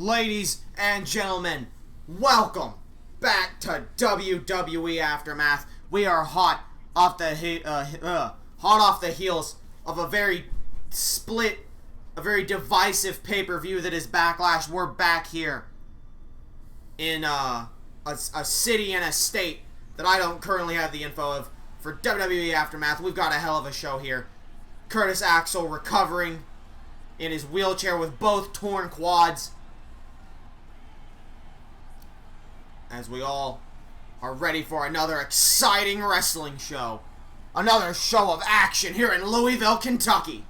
Ladies and gentlemen, welcome back to WWE Aftermath. We are hot off the heels of a very divisive pay-per-view that is Backlash. We're back here in a city and a state that I don't currently have the info of for WWE Aftermath. We've got a hell of a show here. Curtis Axel recovering in his wheelchair with both torn quads, as we all are ready for another exciting wrestling show. Another show of action here in Louisville, Kentucky.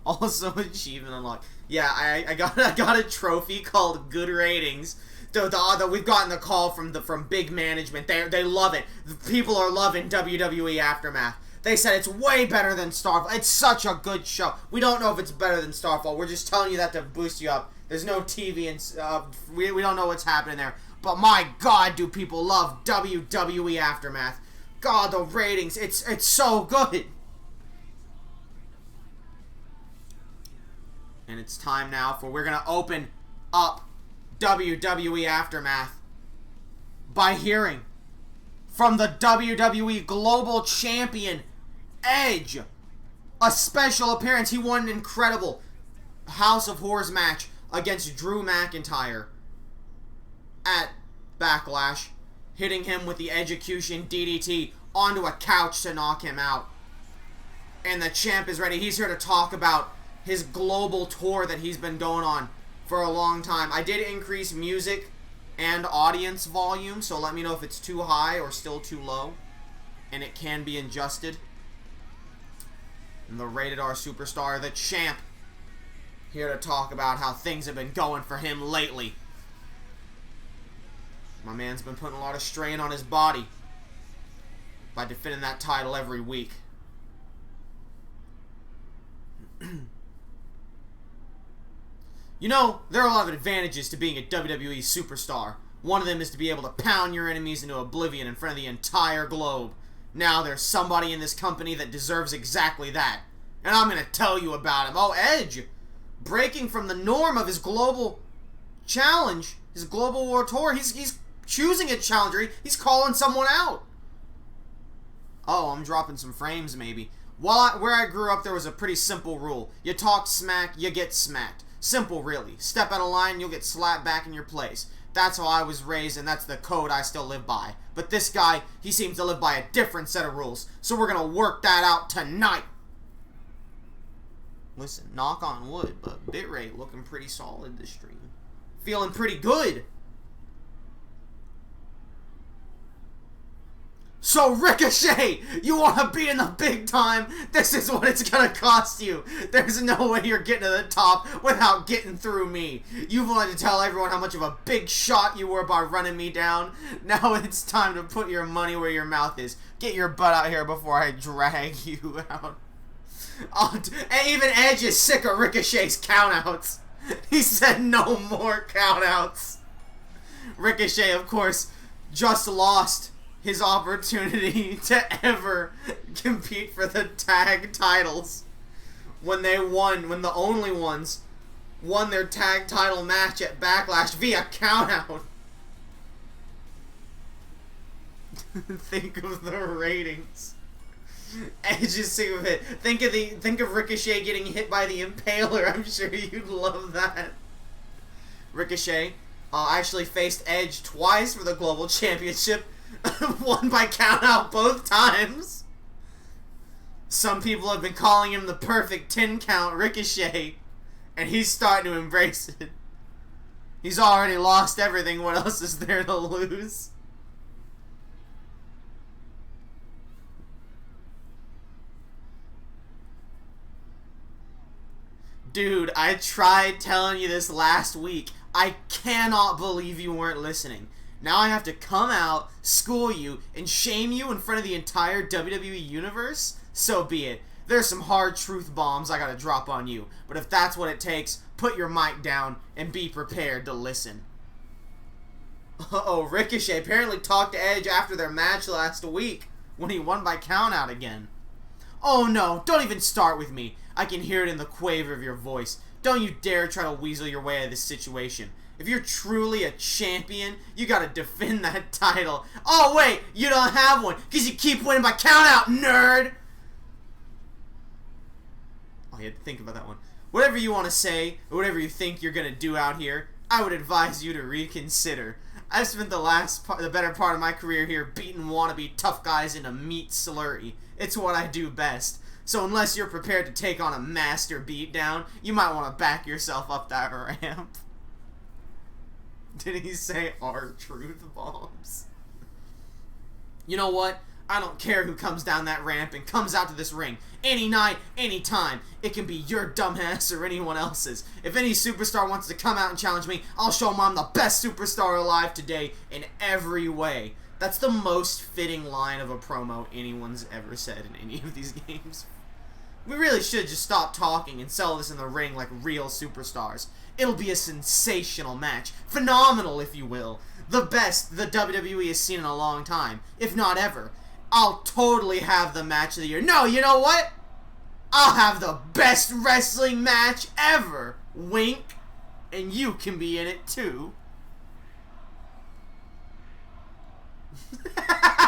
Also, achievement unlocked. Yeah, I got a trophy called Good Ratings. We've gotten the call from big management. They love it. People are loving WWE Aftermath. They said it's way better than Starfall. It's such a good show. We don't know if it's better than Starfall. We're just telling you that to boost you up. There's no TV and we don't know what's happening there. But my God, do people love WWE Aftermath? God, the ratings. It's so good. And it's time now we're gonna open up WWE Aftermath by hearing from the WWE Global Champion, Edge. A special appearance. He won an incredible House of Horrors match against Drew McIntyre at Backlash, hitting him with the Execution DDT onto a couch to knock him out. And the champ is ready. He's here to talk about his global tour that he's been going on for a long time. I did increase music and audience volume, so let me know if it's too high or still too low, and it can be adjusted. And the Rated R Superstar, the champ, here to talk about how things have been going for him lately. My man's been putting a lot of strain on his body by defending that title every week. You know, there are a lot of advantages to being a WWE superstar. One of them is to be able to pound your enemies into oblivion in front of the entire globe. Now there's somebody in this company that deserves exactly that. And I'm going to tell you about him. Oh, Edge! Breaking from the norm of his global challenge, his global war tour. He's choosing a challenger. He's calling someone out. Oh, I'm dropping some frames maybe. Where I grew up, there was a pretty simple rule. You talk smack, you get smacked. Simple, really. Step out of line, you'll get slapped back in your place. That's how I was raised, and that's the code I still live by. But this guy, he seems to live by a different set of rules. So we're going to work that out tonight. Listen, knock on wood, but bitrate looking pretty solid this stream. Feeling pretty good. So Ricochet, you want to be in the big time? This is what it's going to cost you. There's no way you're getting to the top without getting through me. You've wanted to tell everyone how much of a big shot you were by running me down. Now it's time to put your money where your mouth is. Get your butt out here before I drag you out. Even Edge is sick of Ricochet's countouts. He said no more countouts. Ricochet, of course, just lost his opportunity to ever compete for the tag titles when the only ones won their tag title match at Backlash via countout. Think of the ratings. Edge is sick of it. Think of Ricochet getting hit by the Impaler. I'm sure you'd love that. Ricochet actually faced Edge twice for the Global Championship. Won by countout both times. Some people have been calling him the perfect 10 count Ricochet, and he's starting to embrace it. He's already lost everything. What else is there to lose? Dude, I tried telling you this last week. I cannot believe you weren't listening. Now I have to come out, school you, and shame you in front of the entire WWE Universe? So be it. There's some hard truth bombs I gotta drop on you. But if that's what it takes, put your mic down and be prepared to listen. Uh-oh, Ricochet apparently talked to Edge after their match last week when he won by countout again. Oh no, don't even start with me. I can hear it in the quaver of your voice. Don't you dare try to weasel your way out of this situation. If you're truly a champion, you gotta defend that title. Oh wait, you don't have one, because you keep winning by countout, nerd! Oh, you had to think about that one. Whatever you want to say, or whatever you think you're gonna do out here, I would advise you to reconsider. I've spent the better part of my career here beating wannabe tough guys into meat slurry. It's what I do best. So unless you're prepared to take on a master beatdown, you might want to back yourself up that ramp. Did he say R-Truth bombs? You know what? I don't care who comes down that ramp and comes out to this ring. Any night, any time. It can be your dumbass or anyone else's. If any superstar wants to come out and challenge me, I'll show him I'm the best superstar alive today in every way. That's the most fitting line of a promo anyone's ever said in any of these games. We really should just stop talking and sell this in the ring like real superstars. It'll be a sensational match. Phenomenal, if you will. The best the WWE has seen in a long time, if not ever. I'll totally have the match of the year. No, you know what? I'll have the best wrestling match ever. Wink. And you can be in it too.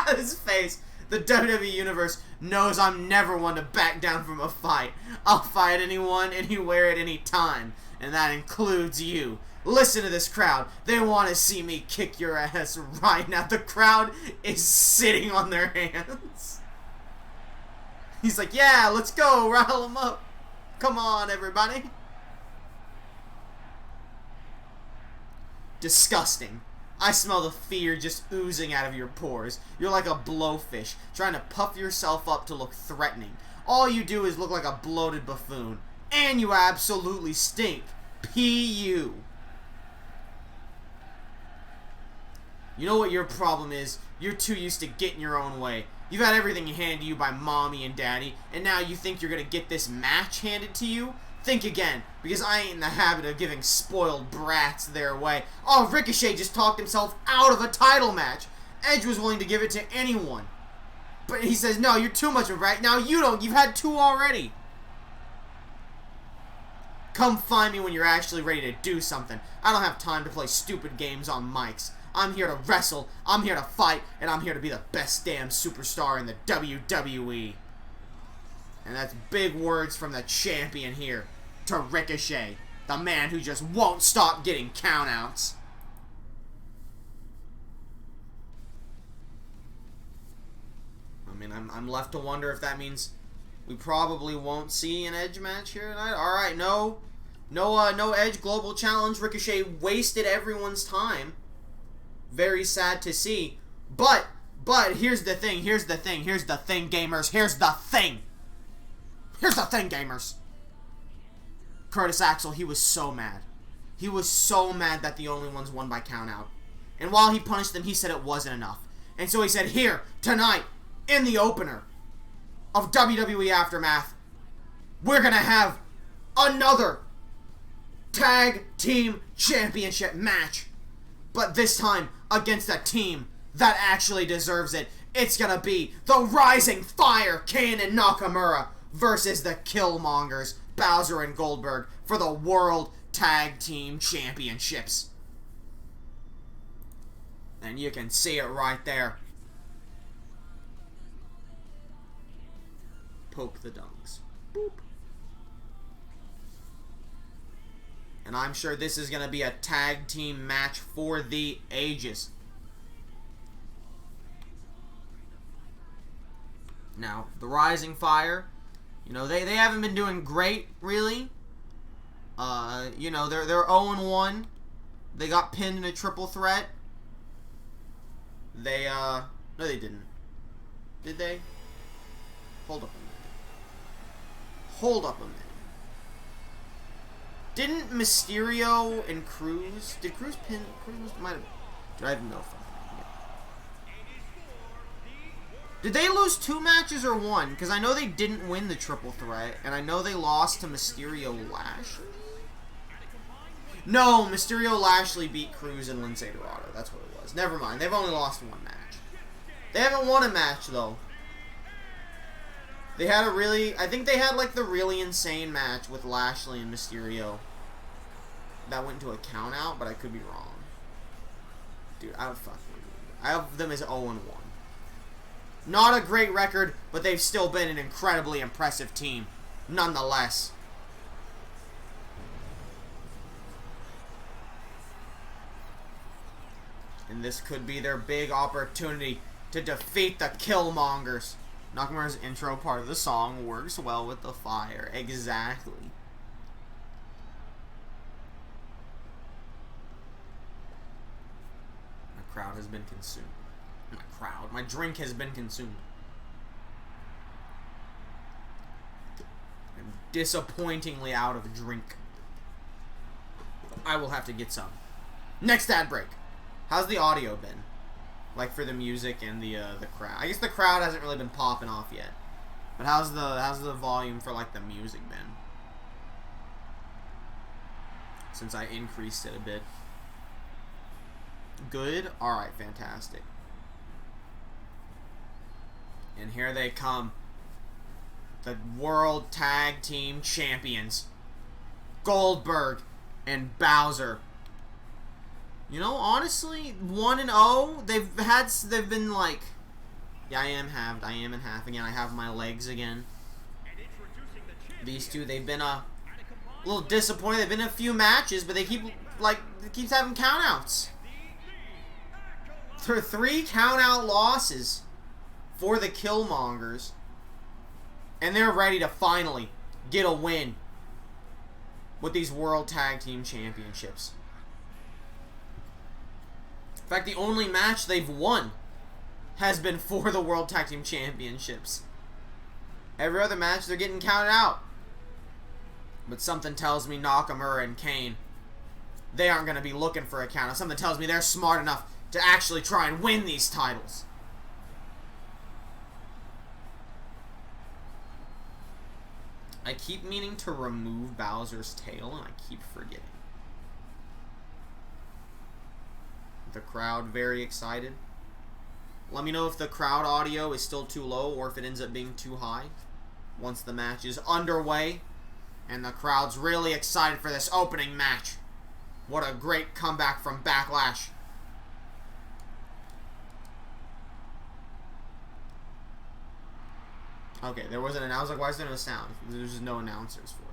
His face. The WWE Universe knows I'm never one to back down from a fight. I'll fight anyone, anywhere, at any time. And that includes you. Listen to this crowd. They want to see me kick your ass right now. The crowd is sitting on their hands. He's like, yeah, let's go. Rile them up. Come on, everybody. Disgusting. I smell the fear just oozing out of your pores. You're like a blowfish, trying to puff yourself up to look threatening. All you do is look like a bloated buffoon. And you absolutely stink. P.U. You know what your problem is? You're too used to getting your own way. You've had everything handed to you by mommy and daddy, and now you think you're gonna get this match handed to you? Think again, because I ain't in the habit of giving spoiled brats their way. Oh, Ricochet just talked himself out of a title match. Edge was willing to give it to anyone. But he says, no, you're too much of a brat. Now you don't. You've had two already. Come find me when you're actually ready to do something. I don't have time to play stupid games on mics. I'm here to wrestle, I'm here to fight, and I'm here to be the best damn superstar in the WWE. And that's big words from the champion here to Ricochet, the man who just won't stop getting countouts. I mean, I'm left to wonder if that means we probably won't see an Edge match here tonight. Alright, no Edge Global Challenge. Ricochet wasted everyone's time. Very sad to see. But here's the thing, gamers. Here's the thing, gamers. Curtis Axel, he was so mad. He was so mad that the only ones won by countout. And while he punished them, he said it wasn't enough. And so he said, here, tonight, in the opener of WWE Aftermath, we're going to have another Tag Team Championship match. But this time, against a team that actually deserves it. It's going to be the Rising Fire, Kane and Nakamura, versus the Killmongers, Bowser and Goldberg, for the World Tag Team Championships. And you can see it right there. Poke the dunks. Boop. And I'm sure this is going to be a tag team match for the ages. Now, the Rising Fire, you know, they haven't been doing great, really. You know, they're 0-1. They got pinned in a triple threat. They, no they didn't. Did they? Hold up a minute. Hold up a minute. Didn't Mysterio and Cruz... Did Cruz pin... Cruz might have... I have no fucking idea. Did they lose 2 matches or 1? Because I know they didn't win the triple threat. And I know they lost to Mysterio Lashley. No, Mysterio Lashley beat Cruz and Lince Dorado. That's what it was. Never mind. They've only lost 1 match. They haven't won a match, though. They had a really... I think they had, like, the really insane match with Lashley and Mysterio. That went into a count-out, but I could be wrong. Dude, I have them as 0-1. Not a great record, but they've still been an incredibly impressive team, nonetheless. And this could be their big opportunity to defeat the Killmongers. Nakamura's intro part of the song works well with the fire. Exactly. My crowd has been consumed. My drink has been consumed. I'm disappointingly out of drink. I will have to get some. Next ad break. How's the audio been? Like for the music and the crowd. I guess the crowd hasn't really been popping off yet. But how's the volume for like the music been? Since I increased it a bit. Good? Alright, fantastic. And here they come. The World Tag Team Champions. Goldberg and Bowser. You know, honestly, 1-0, they've been like, yeah, I am in half again. I have my legs again. These two, they've been a little disappointed. They've been in a few matches, but they keeps having countouts. 3 countout losses for the Killmongers, and they're ready to finally get a win with these World Tag Team Championships. In fact, the only match they've won has been for the World Tag Team Championships. Every other match, they're getting counted out. But something tells me Nakamura and Kane, they aren't going to be looking for a countout. Something tells me they're smart enough to actually try and win these titles. I keep meaning to remove Bowser's tail, and I keep forgetting. The crowd very excited. Let me know if the crowd audio is still too low or if it ends up being too high once the match is underway and the crowd's really excited for this opening match. What a great comeback from Backlash. Okay, there wasn't an... I was like, why is there no sound? There's just no announcers for it.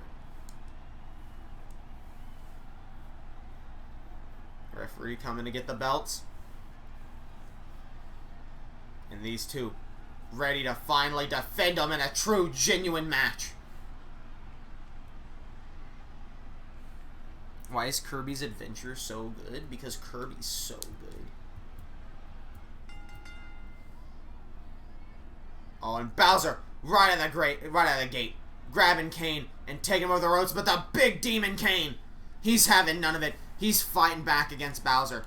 Referee coming to get the belts. And these two ready to finally defend them in a true, genuine match. Why is Kirby's Adventure so good? Because Kirby's so good. Oh, and Bowser right out of the gate, grabbing Kane and taking him over the ropes. But the big demon Kane, he's having none of it. He's fighting back against Bowser.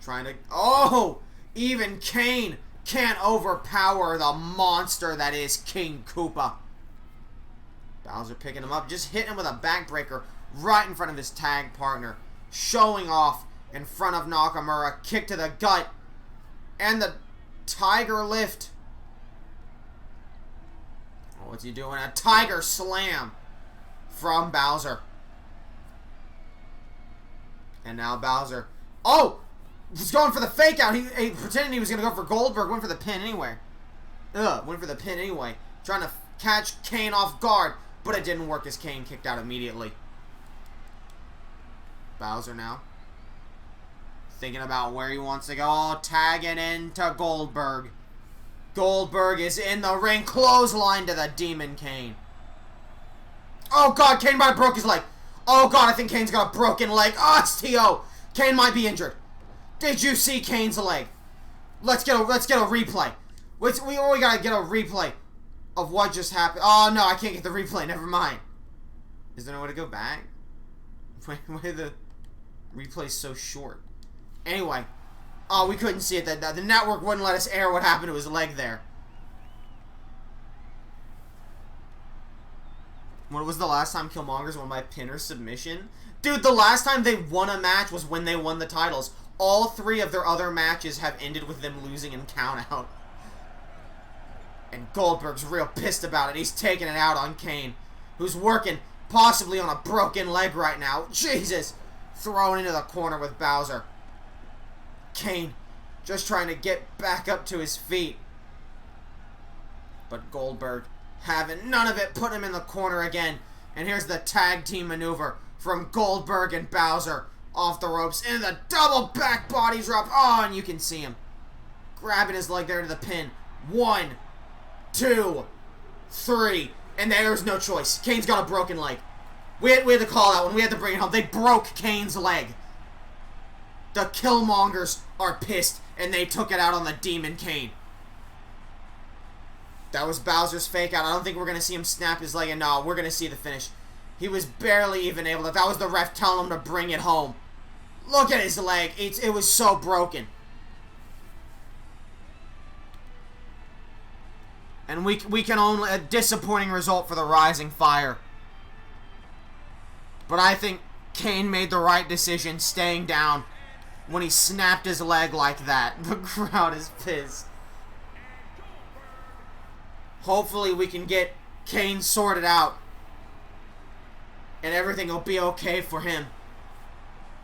Trying to... Oh! Even Kane can't overpower the monster that is King Koopa. Bowser picking him up, just hitting him with a backbreaker right in front of his tag partner. Showing off in front of Nakamura. Kick to the gut. And the Tiger Lift. Oh, what's he doing? A Tiger Slam from Bowser. And now Bowser. Oh! He's going for the fake out. He pretended he was going to go for Goldberg. Went for the pin anyway. Went for the pin anyway. Trying to catch Kane off guard. But it didn't work as Kane kicked out immediately. Bowser now. Thinking about where he wants to go. Oh, tagging into Goldberg. Goldberg is in the ring. Clothesline to the Demon Kane. Oh, God. Kane might have broke his leg. Oh, God. I think Kane's got a broken leg. Oh, it's T.O. Kane might be injured. Did you see Kane's leg? Let's get a replay. We gotta get a replay of what just happened. Oh no, I can't get the replay. Never mind. Is there no way to go back? Why the replay's so short? Anyway, oh, we couldn't see it. The network wouldn't let us air what happened to his leg there. When was the last time Killmongers won by pin or submission? Dude, the last time they won a match was when they won the titles. All 3 of their other matches have ended with them losing in count-out. And Goldberg's real pissed about it. He's taking it out on Kane, who's working possibly on a broken leg right now. Jesus! Thrown into the corner with Bowser. Kane just trying to get back up to his feet. But Goldberg having none of it, put him in the corner again. And here's the tag team maneuver from Goldberg and Bowser off the ropes into the double back body drop. Oh, and you can see him grabbing his leg there to the pin. 1, 2, 3. And there's no choice. Kane's got a broken leg. We had to call that one. We had to bring it home. They broke Kane's leg. The Killmongers are pissed, and they took it out on the Demon Kane. That was Bowser's fake out. I don't think we're going to see him snap his leg. And no, we're going to see the finish. He was barely even able to. That was the ref telling him to bring it home. Look at his leg. It was so broken. And we can only... A disappointing result for the Rising Fire. But I think Kane made the right decision staying down when he snapped his leg like that. The crowd is pissed. Hopefully we can get Kane sorted out. And everything will be okay for him.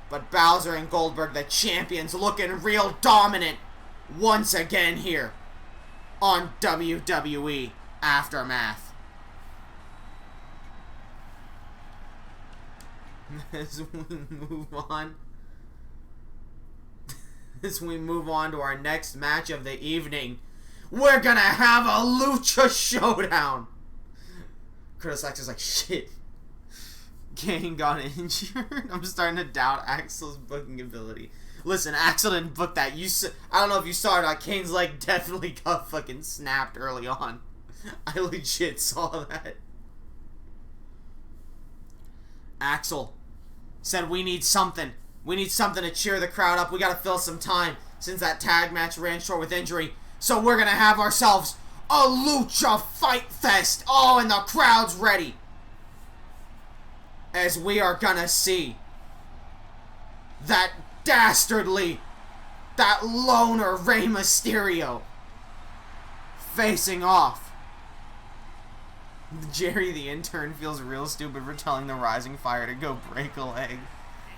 But Bowser and Goldberg, the champions, looking real dominant once again here on WWE Aftermath. As we move on to our next match of the evening, we're gonna have a Lucha Showdown. Curtis Axel's like, shit. Kane got injured. I'm starting to doubt Axel's booking ability. Listen, Axel didn't book that. I don't know if you saw it. Kane's leg definitely got fucking snapped early on. I legit saw that. Axel said we need something. We need something to cheer the crowd up. We gotta fill some time since that tag match ran short with injury. So we're gonna have ourselves a Lucha Fight Fest. Oh, and the crowd's ready. As we are gonna see that dastardly, that loner Rey Mysterio facing off. Jerry the intern feels real stupid for telling the Rising Fire to go break a leg.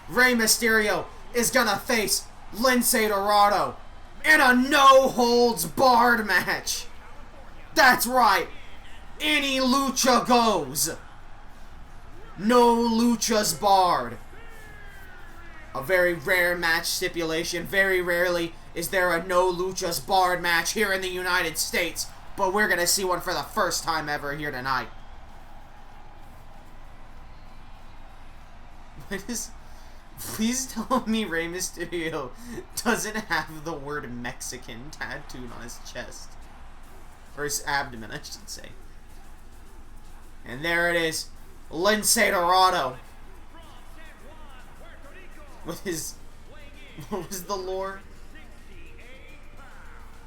Rey Mysterio is gonna face Lince Dorado in a no-holds-barred match. That's right. Any lucha goes. No luchas barred. A very rare match stipulation. Very rarely is there a no luchas barred match here in the United States. But we're going to see one for the first time ever here tonight. Please tell me Rey Mysterio doesn't have the word Mexican tattooed on his chest. Or his abdomen, I should say. And there it is. Lince Dorado. With his... What was the lore?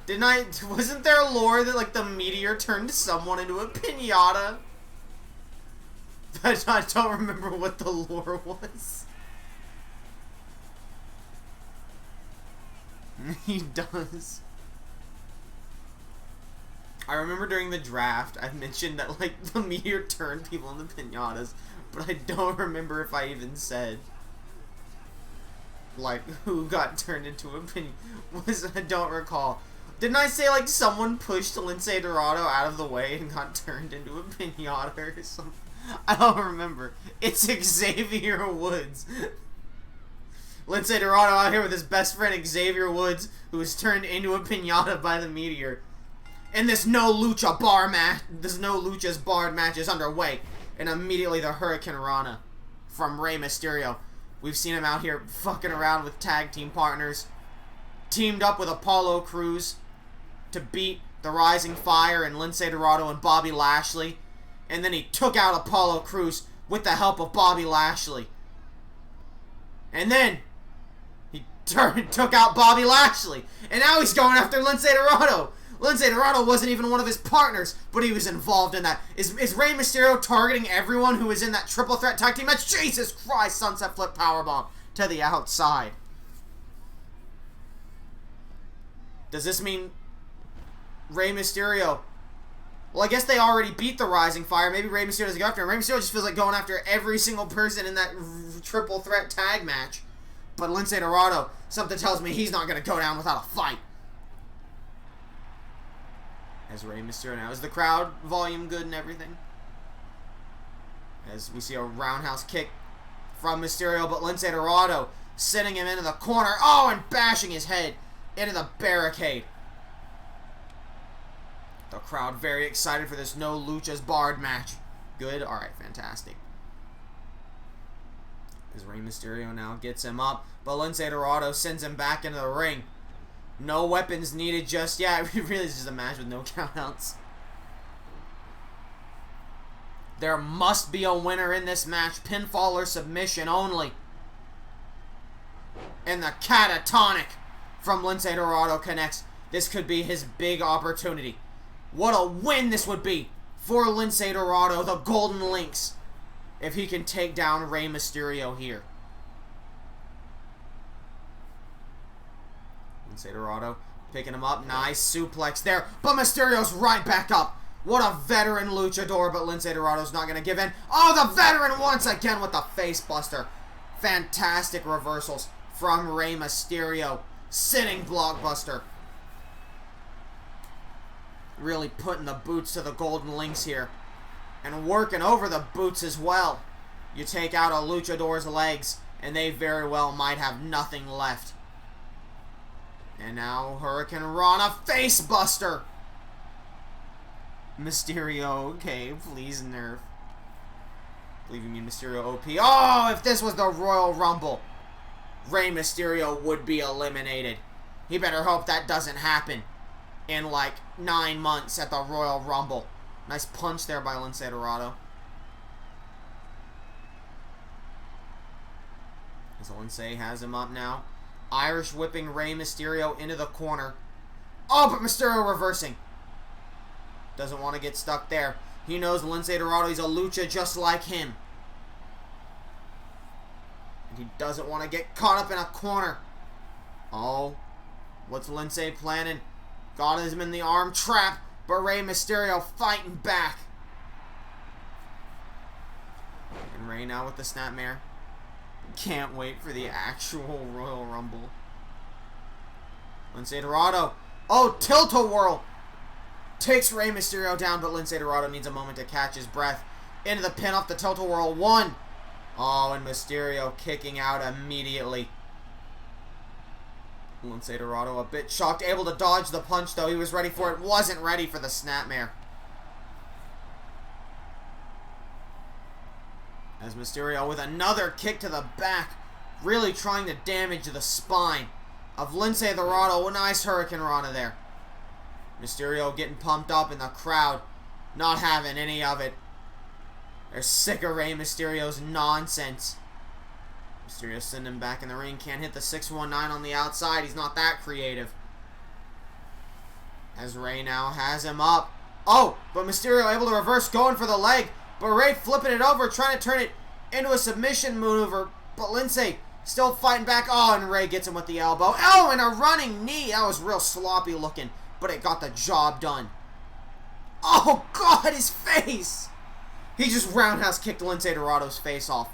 Wasn't there a lore that, like, the meteor turned someone into a piñata? I don't remember what the lore was. He does. I remember during the draft, I mentioned that, like, the meteor turned people into piñatas, but I don't remember if I even said, like, who got turned into a piñata. I don't recall. Didn't I say, like, someone pushed Lince Dorado out of the way and got turned into a piñata or something? I don't remember. It's Xavier Woods. Lince Dorado out here with his best friend Xavier Woods, who was turned into a piñata by the meteor. And this no luchas barred match is underway. And immediately the Hurricane Rana from Rey Mysterio. We've seen him out here fucking around with tag team partners. Teamed up with Apollo Crews to beat the Rising Fire and Lince Dorado and Bobby Lashley. And then he took out Apollo Crews with the help of Bobby Lashley. And then he took out Bobby Lashley. And now he's going after Lince Dorado. Lince Dorado wasn't even one of his partners, but he was involved in that. Is Rey Mysterio targeting everyone who was in that triple threat tag team match? Jesus Christ, Sunset Flip Powerbomb to the outside. Does this mean Rey Mysterio Well, I guess they already beat the Rising Fire. Maybe Rey Mysterio doesn't go after him. Rey Mysterio just feels like going after every single person in that triple threat tag match. But Lince Dorado, something tells me he's not going to go down without a fight. As Rey Mysterio now. Is the crowd volume good and everything? As we see a roundhouse kick from Mysterio, but Lince Dorado sending him into the corner. Oh, and bashing his head into the barricade. The crowd very excited for this No Luchas Barred match. Good? Alright, fantastic. As Rey Mysterio now gets him up, but Lince Dorado sends him back into the ring. No weapons needed just yet. It really is just a match with no countouts. There must be a winner in this match. Pinfall or submission only. And the catatonic from Lince Dorado connects. This could be his big opportunity. What a win this would be for Lince Dorado, the Golden Lynx, if he can take down Rey Mysterio here. Lince Dorado picking him up. Nice suplex there. But Mysterio's right back up. What a veteran luchador, but Lince Dorado's not going to give in. Oh, the veteran once again with the face buster. Fantastic reversals from Rey Mysterio. Sitting blockbuster. Really putting the boots to the Golden Lynx here. And working over the boots as well. You take out a luchador's legs, and they very well might have nothing left. And now Hurricane Rana face buster. Mysterio, okay, please nerf. I believe you mean Mysterio OP. Oh, if this was the Royal Rumble, Rey Mysterio would be eliminated. He better hope that doesn't happen in like 9 months at the Royal Rumble. Nice punch there by Lince Dorado. So Lince has him up now. Irish whipping Rey Mysterio into the corner. Oh, but Mysterio reversing. Doesn't want to get stuck there. He knows Lince Dorado, he's a lucha just like him. And he doesn't want to get caught up in a corner. Oh, what's Lince planning? Got him in the arm trap, but Rey Mysterio fighting back. And Rey now with the snapmare. Can't wait for the actual Royal Rumble. Lince Dorado. Oh, tilt-a-whirl. Takes Rey Mysterio down, but Lince Dorado needs a moment to catch his breath. Into the pin off the tilt-a-whirl. 1. Oh, and Mysterio kicking out immediately. Lince Dorado a bit shocked. Able to dodge the punch, though. He was ready for it. Wasn't ready for the snapmare. As Mysterio with another kick to the back. Really trying to damage the spine of Lince Dorado. Nice Hurricane Rana there. Mysterio getting pumped up in the crowd. Not having any of it. They're sick of Rey Mysterio's nonsense. Mysterio sending him back in the ring. Can't hit the 619 on the outside. He's not that creative. As Rey now has him up. Oh, but Mysterio able to reverse, going for the leg. But Rey flipping it over, trying to turn it into a submission maneuver. But Lince still fighting back. Oh, and Rey gets him with the elbow. Oh, and a running knee. That was real sloppy looking, but it got the job done. Oh, God, his face. He just roundhouse kicked Lince Dorado's face off.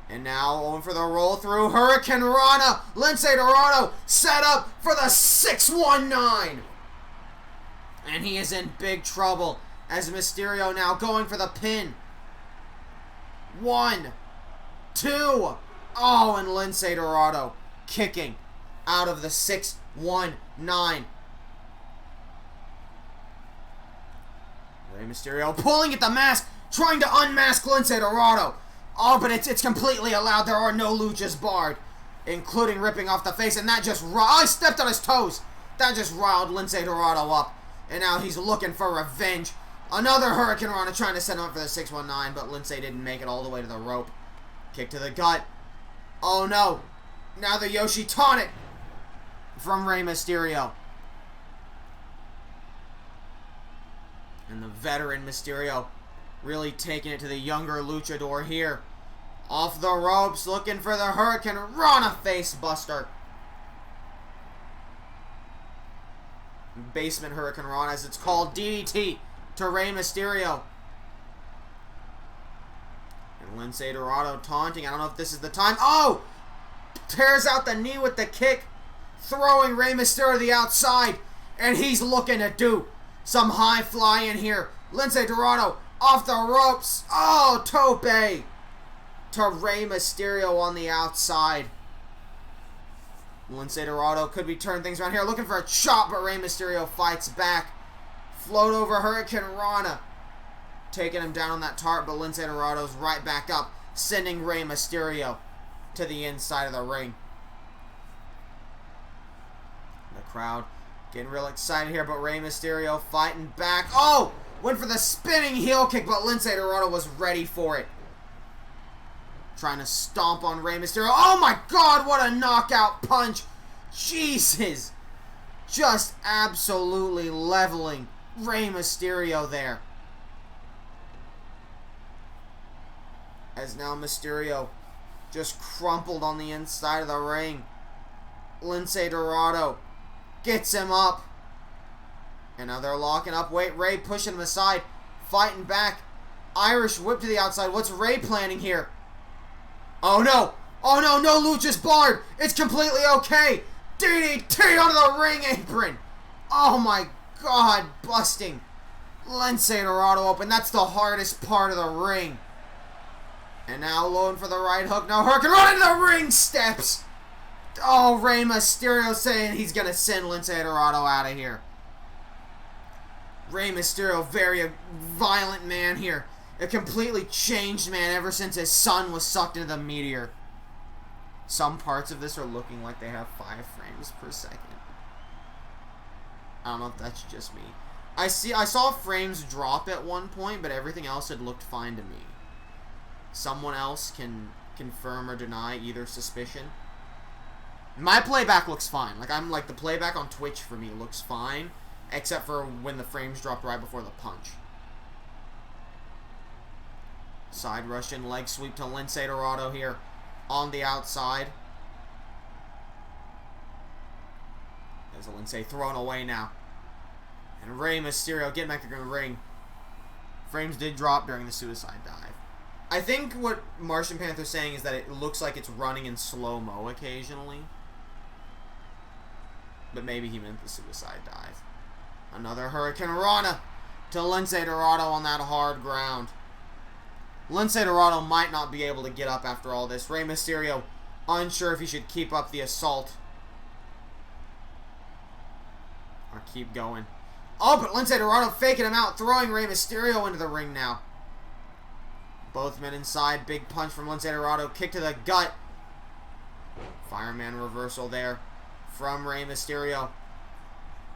And now going for the roll through. Hurricane Rana. Lince Dorado set up for the 619. And he is in big trouble as Mysterio now going for the pin. 1, 2. Oh, and Lince Dorado kicking out of the 619. Rey Mysterio pulling at the mask, trying to unmask Lince Dorado. Oh, but it's completely allowed. There are no luchas barred, including ripping off the face. And that just... Oh, he stepped on his toes. That just riled Lince Dorado up. And now he's looking for revenge. Another Hurricane Rana trying to set him up for the 619, but Lince didn't make it all the way to the rope. Kick to the gut. Oh, no. Now the Yoshi Tonic from Rey Mysterio. And the veteran Mysterio really taking it to the younger luchador here. Off the ropes, looking for the Hurricane Rana face buster. Basement Hurricane Rana, as it's called. DDT to Rey Mysterio. And Lince Dorado taunting. I don't know if this is the time. Oh! Tears out the knee with the kick. Throwing Rey Mysterio to the outside. And he's looking to do some high fly in here. Lince Dorado off the ropes. Oh, tope to Rey Mysterio on the outside. Lince Dorado could be turning things around here. Looking for a chop, but Rey Mysterio fights back. Float over Hurricane Rana. Taking him down on that tarp, but Lince Dorado's right back up. Sending Rey Mysterio to the inside of the ring. The crowd getting real excited here, but Rey Mysterio fighting back. Oh! Went for the spinning heel kick, but Lince Dorado was ready for it. Trying to stomp on Rey Mysterio. Oh my God, what a knockout punch. Jesus. Just absolutely leveling Rey Mysterio there. As now Mysterio just crumpled on the inside of the ring. Lince Dorado gets him up. And now they're locking up. Wait, Rey pushing him aside. Fighting back. Irish whip to the outside. What's Rey planning here? Oh no! Oh no, no Lucha's barred! It's completely okay! DDT onto the ring apron! Oh my God, busting Lince Dorado open. That's the hardest part of the ring. And now loading for the right hook. Now Hurricane Rana into the ring steps! Oh, Rey Mysterio saying he's gonna send Lince Dorado out of here. Rey Mysterio, very violent man here. A completely changed man ever since his son was sucked into the meteor. Some parts of this are looking like they have 5 frames per second. I don't know if that's just me. I saw frames drop at one point, but everything else had looked fine to me. Someone else can confirm or deny either suspicion. My playback looks fine. The playback on Twitch for me looks fine, except for when the frames dropped right before the punch. Side Russian leg sweep to Lince Dorado here on the outside. There's a Lince thrown away now. And Rey Mysterio getting back to the ring. Frames did drop during the suicide dive. I think what Martian Panther's saying is that it looks like it's running in slow-mo occasionally. But maybe he meant the suicide dive. Another Hurricane Rana to Lince Dorado on that hard ground. Lince Dorado might not be able to get up after all this. Rey Mysterio unsure if he should keep up the assault or keep going. Oh, but Lince Dorado faking him out, throwing Rey Mysterio into the ring now. Both men inside. Big punch from Lince Dorado. Kick to the gut. Fireman reversal there from Rey Mysterio.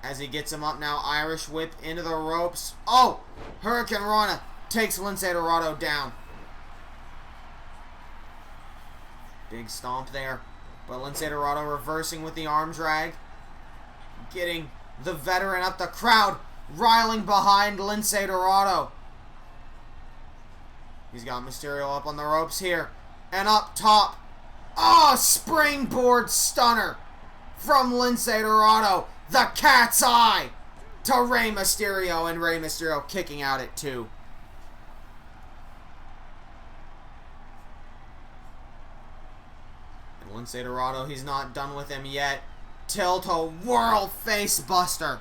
As he gets him up now. Irish whip into the ropes. Oh! Hurricane Rana takes Lince Dorado down. Big stomp there. But Lince Dorado reversing with the arm drag. Getting the veteran up, the crowd riling behind Lince Dorado. He's got Mysterio up on the ropes here. And up top. Oh, springboard stunner from Lince Dorado. The cat's eye to Rey Mysterio. And Rey Mysterio kicking out at 2. And Lince Dorado, he's not done with him yet. Tilt-a-whirl face buster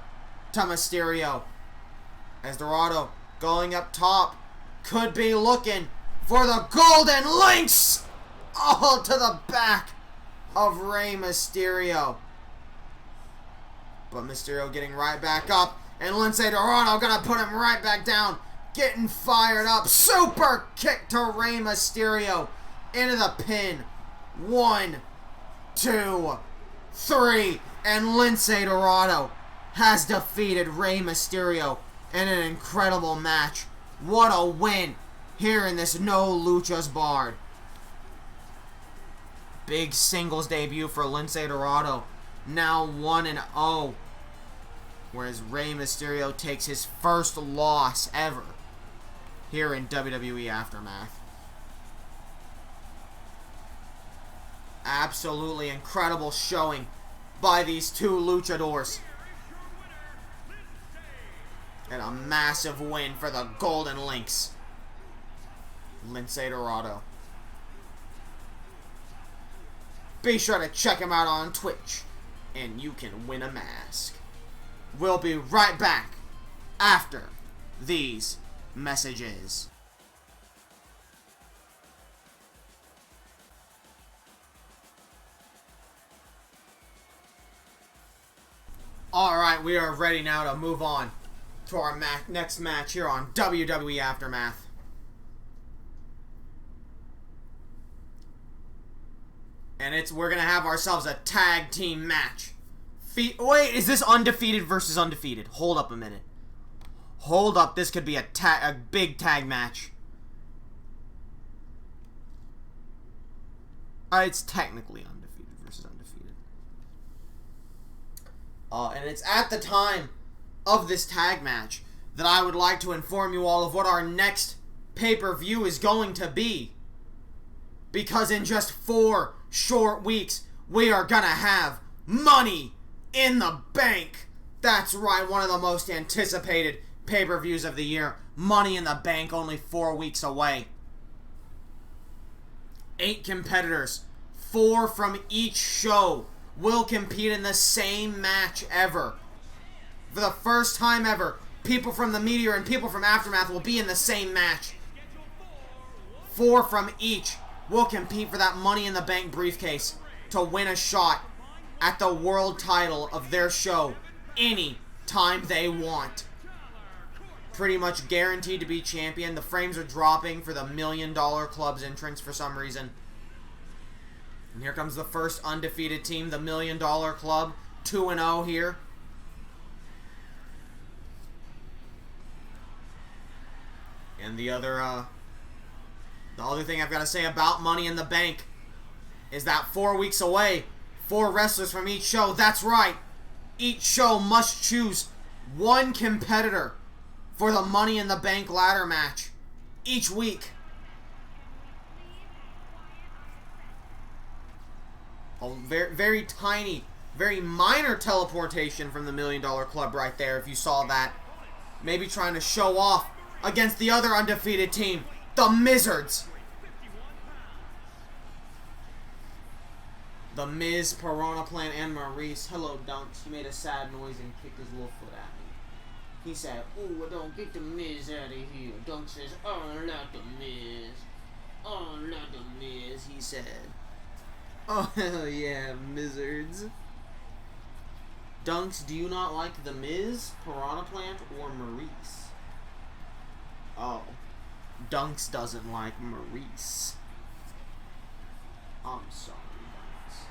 to Mysterio. As Dorado going up top. Could be looking for the golden links. All to the back of Rey Mysterio. But Mysterio getting right back up. And Lince Dorado gonna put him right back down. Getting fired up. Super kick to Rey Mysterio. Into the pin. 1, 2, 3. And Lince Dorado has defeated Rey Mysterio in an incredible match. What a win here in this No Luchas Barred. Big singles debut for Lince Dorado. Now 1-0. Whereas Rey Mysterio takes his first loss ever here in WWE Aftermath. Absolutely incredible showing by these two luchadors. And a massive win for the Golden Lynx. Lince Dorado. Be sure to check him out on Twitch, and you can win a mask. We'll be right back after these messages. Alright, we are ready now to move on to our next match here on WWE Aftermath. And we're going to have ourselves a tag team match. Wait, is this undefeated versus undefeated? Hold up a minute. Hold up, this could be a big tag match. It's technically undefeated versus undefeated. And it's at the time of this tag match that I would like to inform you all of what our next pay-per-view is going to be. Because in just 4 short weeks, we are gonna have Money in the Bank. That's right, one of the most anticipated pay-per-views of the year. Money in the Bank, only 4 weeks away. 8 competitors, 4 from each show, will compete in the same match ever. For the first time ever, people from the media and people from Aftermath will be in the same match. 4 from each will compete for that Money in the Bank briefcase to win a shot at the world title of their show any time they want. Pretty much guaranteed to be champion. The frames are dropping for the $1 Million Club's entrance for some reason. And here comes the first undefeated team, the $1 Million Club, 2-0 here. And the other thing I've got to say about Money in the Bank is that 4 weeks away, 4 wrestlers from each show. That's right. Each show must choose 1 competitor for the Money in the Bank ladder match each week. A very, very tiny, very minor teleportation from the $1 Million Club right there, if you saw that. Maybe trying to show off against the other undefeated team, the Mizzards. The Miz, Piranha Plant, and Maurice. Hello, Dunks. He made a sad noise and kicked his little foot at me. He said, "Oh, don't get the Miz out of here." Dunk says, "Oh, not the Miz. Oh, not the Miz," he said. Oh, hell yeah, Mizzards. Dunks, do you not like the Miz, Piranha Plant, or Maurice? Oh, Dunks doesn't like Maurice. I'm sorry, Dunks.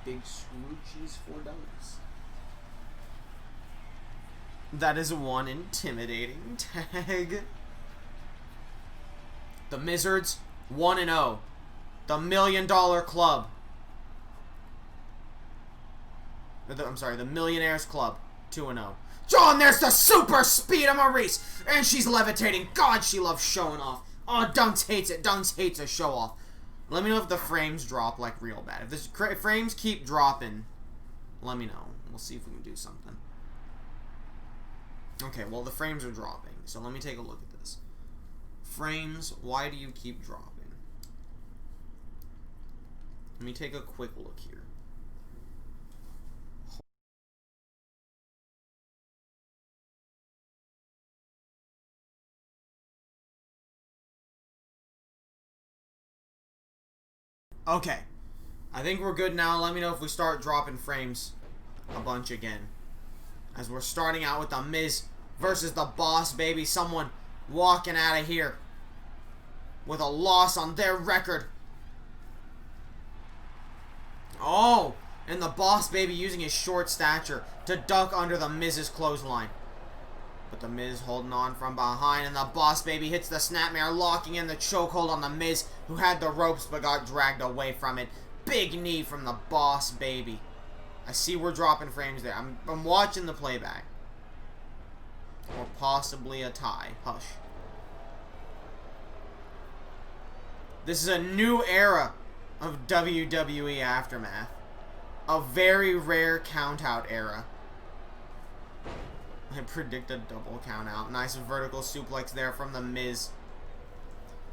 Big scroochies for Dunks. That is one intimidating tag. The Mizzards, 1-0. The $1 Million Club. I'm sorry, the Millionaires Club, 2-0. John, there's the super speed of Maurice! And she's levitating. God, she loves showing off. Oh, Dunks hates it. Dunks hates a show off. Let me know if the frames drop like real bad. If the frames keep dropping, let me know. We'll see if we can do something. Okay, well, the frames are dropping. So let me take a look at this. Frames, why do you keep dropping? Let me take a quick look here. Okay. I think we're good now. Let me know if we start dropping frames a bunch again. As we're starting out with the Miz versus the Boss Baby. Someone walking out of here with a loss on their record. Oh, and the Boss Baby using his short stature to duck under the Miz's clothesline. But the Miz holding on from behind, and the Boss Baby hits the snapmare, locking in the chokehold on the Miz, who had the ropes but got dragged away from it. Big knee from the Boss Baby. I see we're dropping frames there. I'm watching the playback. Or possibly a tie. Hush. This is a new era of WWE Aftermath. A very rare count-out era. I predict a double count out. Nice vertical suplex there from The Miz,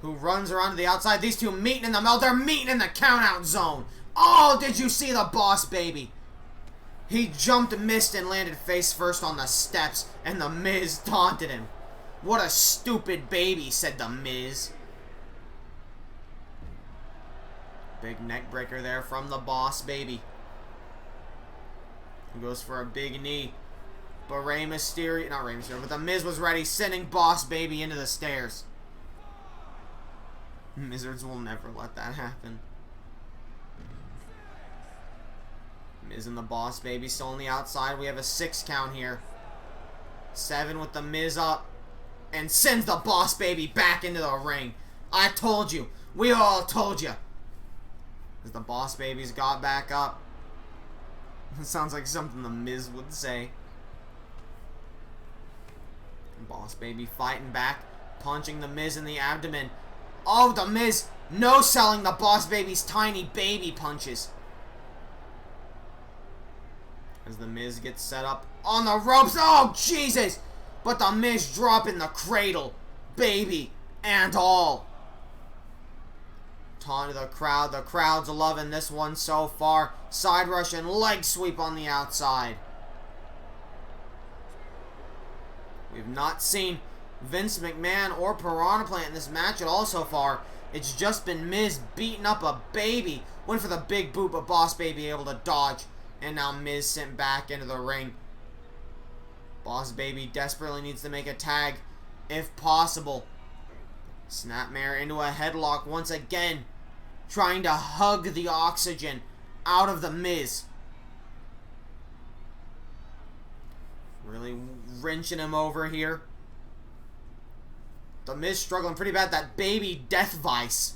who runs around to the outside. These two meeting in the middle. They're meeting in the count out zone. Oh, did you see the Boss Baby? He jumped, missed, and landed face first on the steps, and The Miz taunted him. What a stupid baby, said The Miz. Big neck breaker there from the Boss Baby, who goes for a big knee. But Rey Mysterio, not Rey Mysterio, but The Miz was ready, sending Boss Baby into the stairs. Mizzards will never let that happen. Miz and the Boss Baby still on the outside. We have a 6 count here. 7 with The Miz up. And sends the Boss Baby back into the ring. I told you. We all told you. As the Boss Baby's got back up. It sounds like something The Miz would say. Boss Baby fighting back. Punching The Miz in the abdomen. Oh, The Miz no-selling the Boss Baby's tiny baby punches. As The Miz gets set up on the ropes. Oh, Jesus! But The Miz dropping the cradle, baby, and all. Taunt to the crowd. The crowd's loving this one so far. Side rush and leg sweep on the outside. We've not seen Vince McMahon or Piranha Plant in this match at all so far. It's just been Miz beating up a baby. Went for the big boot, but Boss Baby able to dodge. And now Miz sent back into the ring. Boss Baby desperately needs to make a tag, if possible. Snapmare into a headlock once again. Trying to hug the oxygen out of The Miz. Really wrenching him over here. The Miz struggling pretty bad. That baby death vice.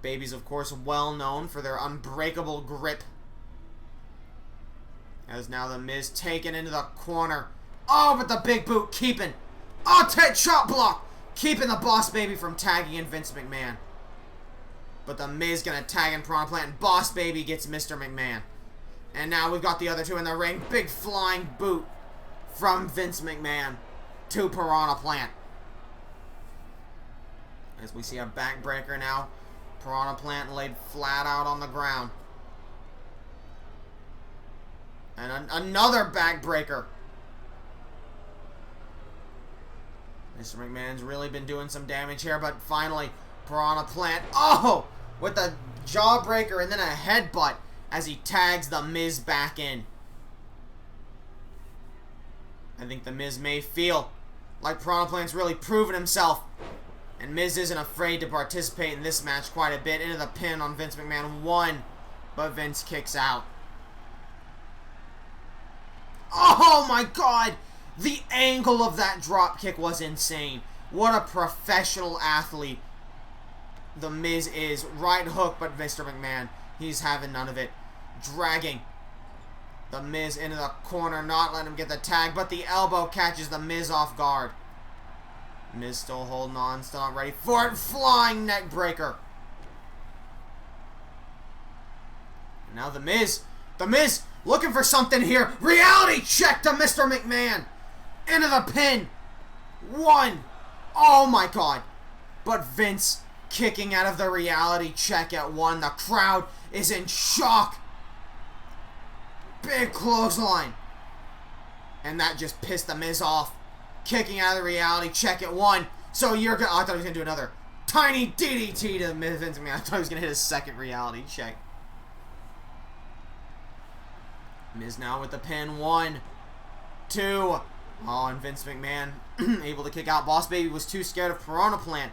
Babies, of course, well known for their unbreakable grip. As now The Miz taken into the corner. Oh, but the big boot keeping. Oh, chop block. Keeping the Boss Baby from tagging in Vince McMahon. But The Miz gonna tag in Piranha Plant, and Boss Baby gets Mr. McMahon. And now we've got the other two in the ring. Big flying boot from Vince McMahon to Piranha Plant. As we see a backbreaker now. Piranha Plant laid flat out on the ground. And another backbreaker. Mr. McMahon's really been doing some damage here, but finally, Piranha Plant. Oh! With a jawbreaker and then a headbutt as he tags The Miz back in. I think The Miz may feel like Piranha Plant's really proven himself. And Miz isn't afraid to participate in this match quite a bit. Into the pin on Vince McMahon. 1, but Vince kicks out. Oh my God! The angle of that drop kick was insane. What a professional athlete The Miz is. Right hook, but Mr. McMahon, he's having none of it. Dragging The Miz into the corner, not letting him get the tag, but the elbow catches The Miz off guard. Miz still holding on, still not ready for it. Flying neck breaker. And now The Miz looking for something here. Reality check to Mr. McMahon. Into the pin. 1. Oh my God. But Vince kicking out of the reality check at 1. The crowd is in shock. Big clothesline. And that just pissed The Miz off. Kicking out of the reality check at 1. So you're gonna... Oh, I thought he was gonna do another tiny DDT to Vince McMahon. I thought he was gonna hit his second reality check. Miz now with the pin. 1, 2. Oh, and Vince McMahon able to kick out. Boss Baby was too scared of Piranha Plant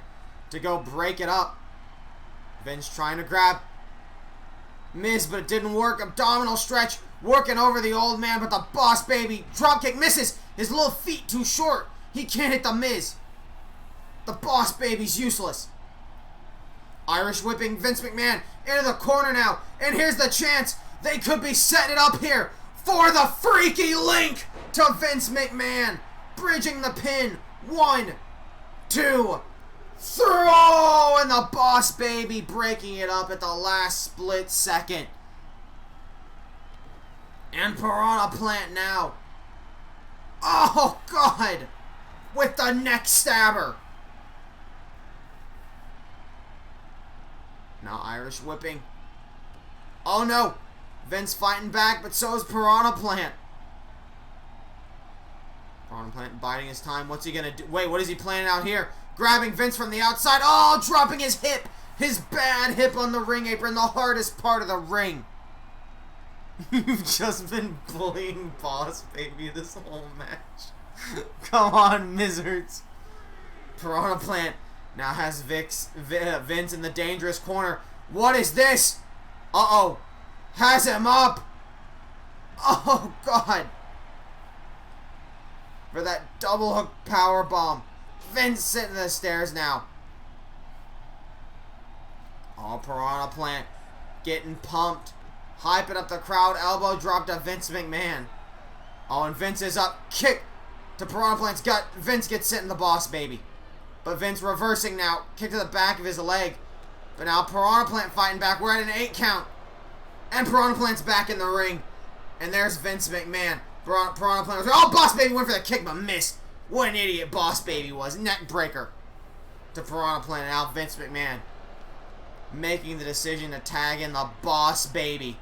to go break it up. Vince trying to grab Miz, but it didn't work. Abdominal stretch, working over the old man, but the Boss Baby dropkick misses. His little feet too short. He can't hit the Miz. The Boss Baby's useless. Irish whipping Vince McMahon into the corner now. And here's the chance. They could be setting it up here for the freaky link to Vince McMahon. Bridging the pin. 1, 2, 3. And the Boss Baby breaking it up at the last split second. And Piranha Plant now Oh, God! With the neck stabber. Now Irish whipping. Oh, no. Vince fighting back, but so is Piranha Plant. Piranha Plant biding his time. What's he going to do? Wait, what is he planning out here? Grabbing Vince from the outside. Oh, dropping his hip. His bad hip on the ring apron. The hardest part of the ring. You've just been bullying Boss Baby this whole match. Come on, Mizzards. Piranha Plant now has Vince in the dangerous corner. What is this? Uh-oh. Has him up. Oh, God. For that double hook power bomb. Vince sitting in the stairs now. Oh, Piranha Plant getting pumped. Hyping up the crowd. Elbow drop to Vince McMahon. Oh, and Vince is up. Kick to Piranha Plant's gut. Vince gets sent in the Boss Baby. But Vince reversing now. Kick to the back of his leg. But now Piranha Plant fighting back. We're at an 8 count. And Piranha Plant's back in the ring. And there's Vince McMahon. Piranha Plant was, oh, Boss Baby went for the kick but missed. What an idiot Boss Baby was. Neck breaker to Piranha Plant. Now Vince McMahon making the decision to tag in the Boss Baby.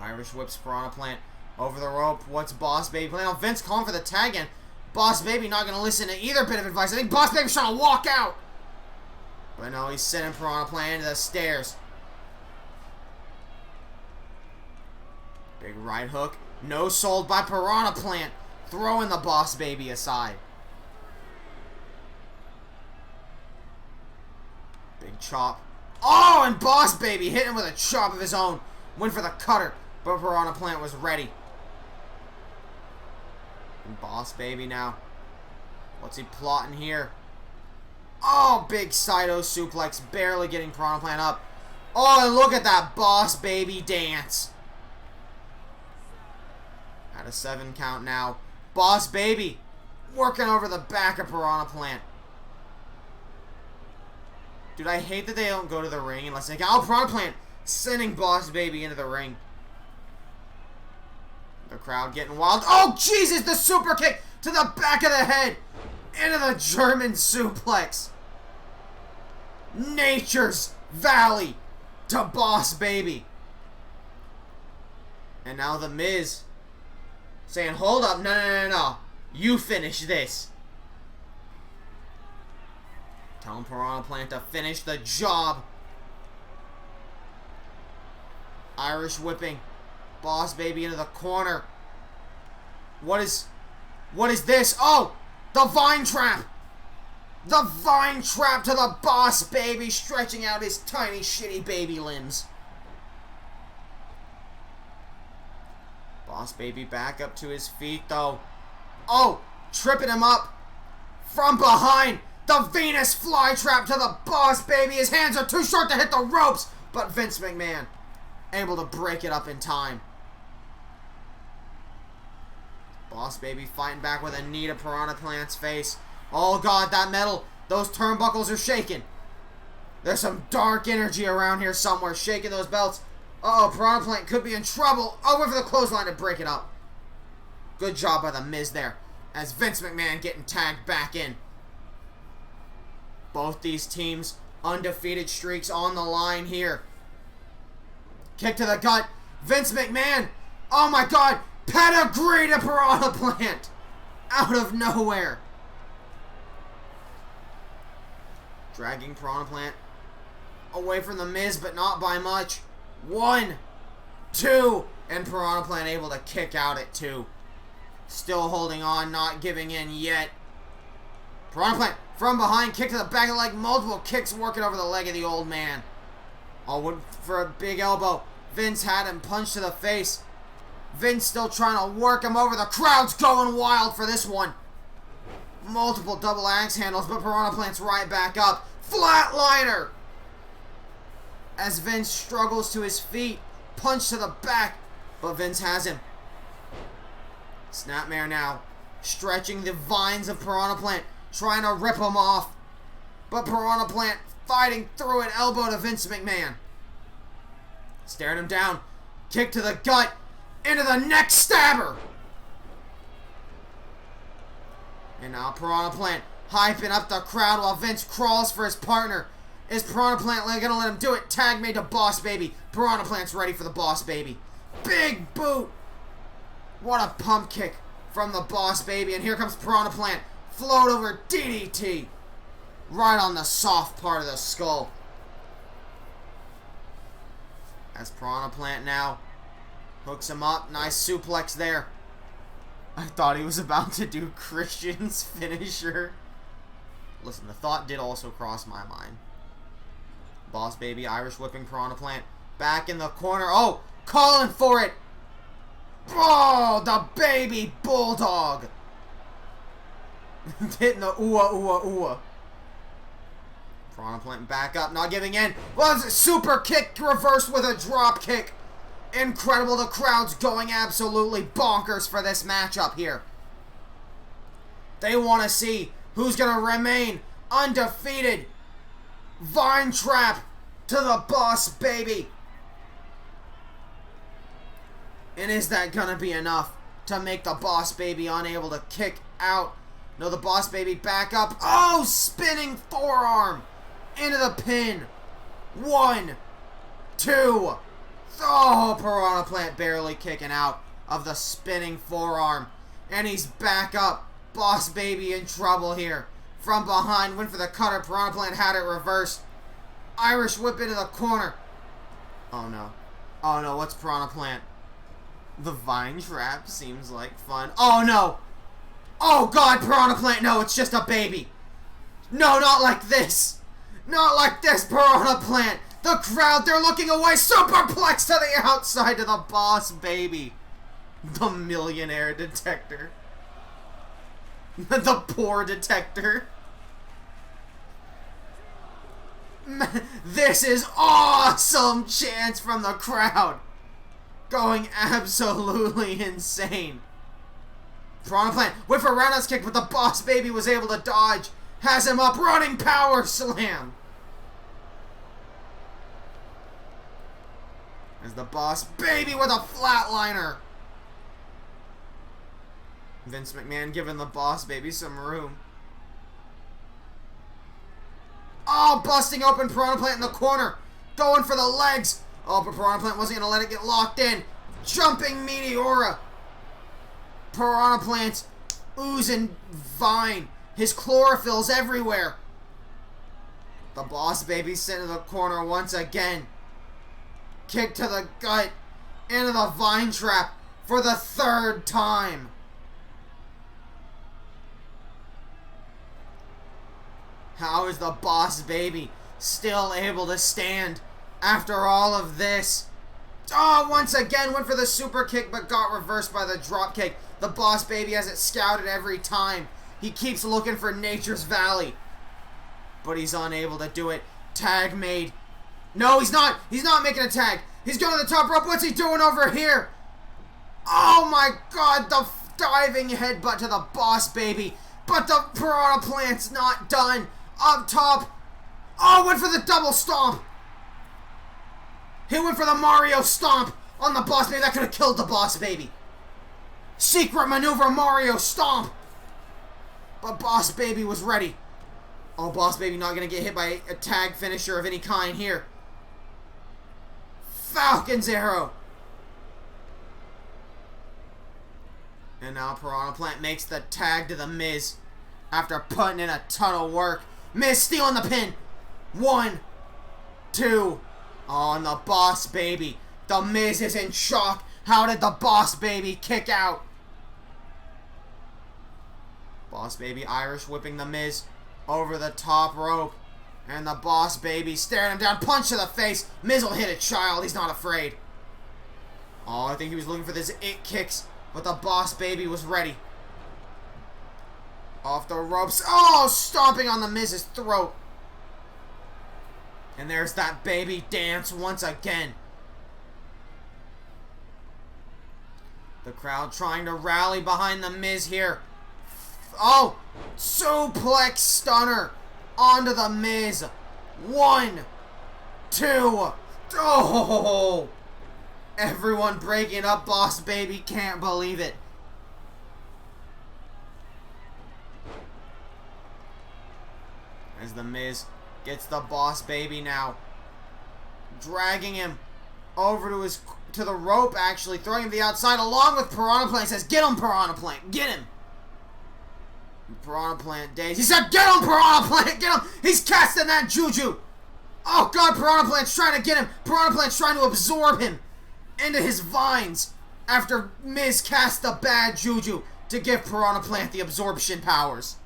Irish whips Piranha Plant over the rope. What's Boss Baby playing? Oh, Vince calling for the tag in. Boss Baby not going to listen to either bit of advice. I think Boss Baby's trying to walk out. But no, he's sending Piranha Plant into the stairs. Big right hook. No sold by Piranha Plant. Throwing the Boss Baby aside. Big chop. Oh, and Boss Baby hit him with a chop of his own. Went for the cutter, but Piranha Plant was ready. And Boss Baby now. What's he plotting here? Oh, big Saito suplex. Barely getting Piranha Plant up. Oh, and look at that Boss Baby dance. At a 7 count now. Boss Baby working over the back of Piranha Plant. Dude, I hate that they don't go to the ring unless they can. Oh, Piranha Plant sending Boss Baby into the ring. The crowd getting wild. Oh, Jesus, the super kick to the back of the head. Into the German suplex. Nature's Valley to Boss Baby. And now The Miz saying, hold up, no. You finish this. Telling Piranha Plant to finish the job. Irish whipping. Boss Baby into the corner. What is this? Oh! The Vine Trap! The Vine Trap to the Boss Baby, stretching out his tiny, shitty baby limbs. Boss Baby back up to his feet, though. Oh! Tripping him up from behind. The Venus Flytrap to the Boss Baby. His hands are too short to hit the ropes, but Vince McMahon able to break it up in time. Boss Baby fighting back with a knee to Piranha Plant's face. Oh, God, that metal. Those turnbuckles are shaking. There's some dark energy around here somewhere shaking those belts. Uh-oh, Piranha Plant could be in trouble. Oh, went for the clothesline to break it up. Good job by The Miz there. As Vince McMahon getting tagged back in. Both these teams, undefeated streaks on the line here. Kick to the gut. Vince McMahon. Oh, my God. Pedigree to Piranha Plant. Out of nowhere. Dragging Piranha Plant away from The Miz, but not by much. 1, 2, and Piranha Plant able to kick out at 2. Still holding on, not giving in yet. Piranha Plant from behind, kick to the back of the leg, multiple kicks working over the leg of the old man. Oh, went for a big elbow. Vince had him punched to the face. Vince still trying to work him over. The crowd's going wild for this one. Multiple double axe handles, but Piranha Plant's right back up. Flatliner! As Vince struggles to his feet. Punch to the back, but Vince has him. Snapmare now. Stretching the vines of Piranha Plant. Trying to rip him off. But Piranha Plant fighting through an elbow to Vince McMahon. Staring him down. Kick to the gut. Into the neck stabber. And now Piranha Plant hyping up the crowd while Vince crawls for his partner. Is Piranha Plant gonna let him do it? Tag made to Boss Baby. Piranha Plant's ready for the Boss Baby. Big boot. What a pump kick from the Boss Baby. And here comes Piranha Plant. Float over DDT. Right on the soft part of the skull. As Piranha Plant now hooks him up. Nice suplex there. I thought he was about to do Christian's finisher. Listen, the thought did also cross my mind. Boss Baby Irish whipping Piranha Plant back in the corner. Oh, calling for it. Oh, the baby bulldog. Hitting the ooh-ah. Piranha Plant back up, not giving in. Was a super kick reversed with a drop kick. Incredible. The crowd's going absolutely bonkers for this matchup here. They want to see who's going to remain undefeated. Vine trap to the Boss Baby. And is that going to be enough to make the Boss Baby unable to kick out? No, the Boss Baby back up. Oh, spinning forearm into the pin. 1, 2. Oh, Piranha Plant barely kicking out of the spinning forearm. And he's back up. Boss Baby in trouble here. From behind, went for the cutter. Piranha Plant had it reversed. Irish whip into the corner. Oh no. Oh no, what's Piranha Plant? The Vine Trap seems like fun. Oh no! Oh god, Piranha Plant, no, it's just a baby. No, not like this. Not like this, Piranha Plant. The crowd, they're looking away. Superplex to the outside to the Boss Baby. The millionaire detector. The poor detector. This is awesome chants from the crowd. Going absolutely insane. Piranha Plant with a roundhouse kick, but the Boss Baby was able to dodge. Has him up, running power slam. As the Boss Baby with a flatliner. Vince McMahon giving the Boss Baby some room. Oh, busting open Piranha Plant in the corner. Going for the legs. Oh, but Piranha Plant wasn't going to let it get locked in. Jumping Meteora. Piranha Plant's oozing vine. His chlorophyll's everywhere. The Boss Baby sitting in the corner once again. Kick to the gut. Into the Vine Trap for the 3rd time. How is the Boss Baby still able to stand after all of this? Oh, once again went for the super kick but got reversed by the drop kick. The Boss Baby has it scouted every time. He keeps looking for Nature's Valley, but he's unable to do it. Tag made. No, he's not. He's not making a tag. He's going to the top rope. What's he doing over here? Oh my god, the diving headbutt to the Boss Baby. But the Piranha Plant's not done. Up top. Oh, went for the double stomp. He went for the Mario stomp on the Boss Baby. That could have killed the Boss Baby. Secret maneuver Mario stomp. But Boss Baby was ready. Oh, Boss Baby not going to get hit by a tag finisher of any kind here. Falcon's Arrow. And now Piranha Plant makes the tag to the Miz after putting in a ton of work. Miz stealing the pin. 1, 2. Oh, and the Boss Baby. The Miz is in shock. How did the Boss Baby kick out? Boss Baby Irish whipping the Miz over the top rope. And the Boss Baby staring him down. Punch to the face. Miz will hit a child. He's not afraid. Oh, I think he was looking for this it kicks. But the Boss Baby was ready. Off the ropes. Oh, stomping on the Miz's throat. And there's that baby dance once again. The crowd trying to rally behind the Miz here. Oh, suplex stunner onto the Miz. 1, 2. Oh, everyone breaking up. Boss Baby can't believe it. As The Miz gets the Boss Baby now. Dragging him over to the rope, actually. Throwing him to the outside along with Piranha Plant. Says, get him, Piranha Plant. Get him. Piranha Plant days. He said, get him, Piranha Plant. Get him. He's casting that juju. Oh, God, Piranha Plant's trying to get him. Piranha Plant's trying to absorb him into his vines after Miz cast the bad juju to give Piranha Plant the absorption powers.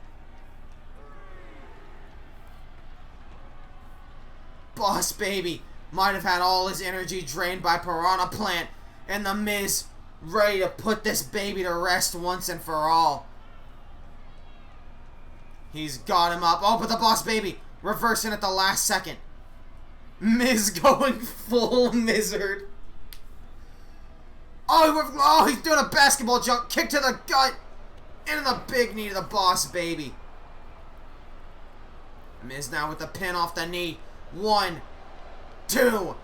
Boss Baby might have had all his energy drained by Piranha Plant, and The Miz ready to put this baby to rest once and for all. He's got him up. Oh, but the Boss Baby reversing at the last second. Miz going full Mizzard. Oh, he's doing a basketball jump. Kick to the gut. Into the big knee to the Boss Baby. Miz now with the pin off the knee. 1, 2.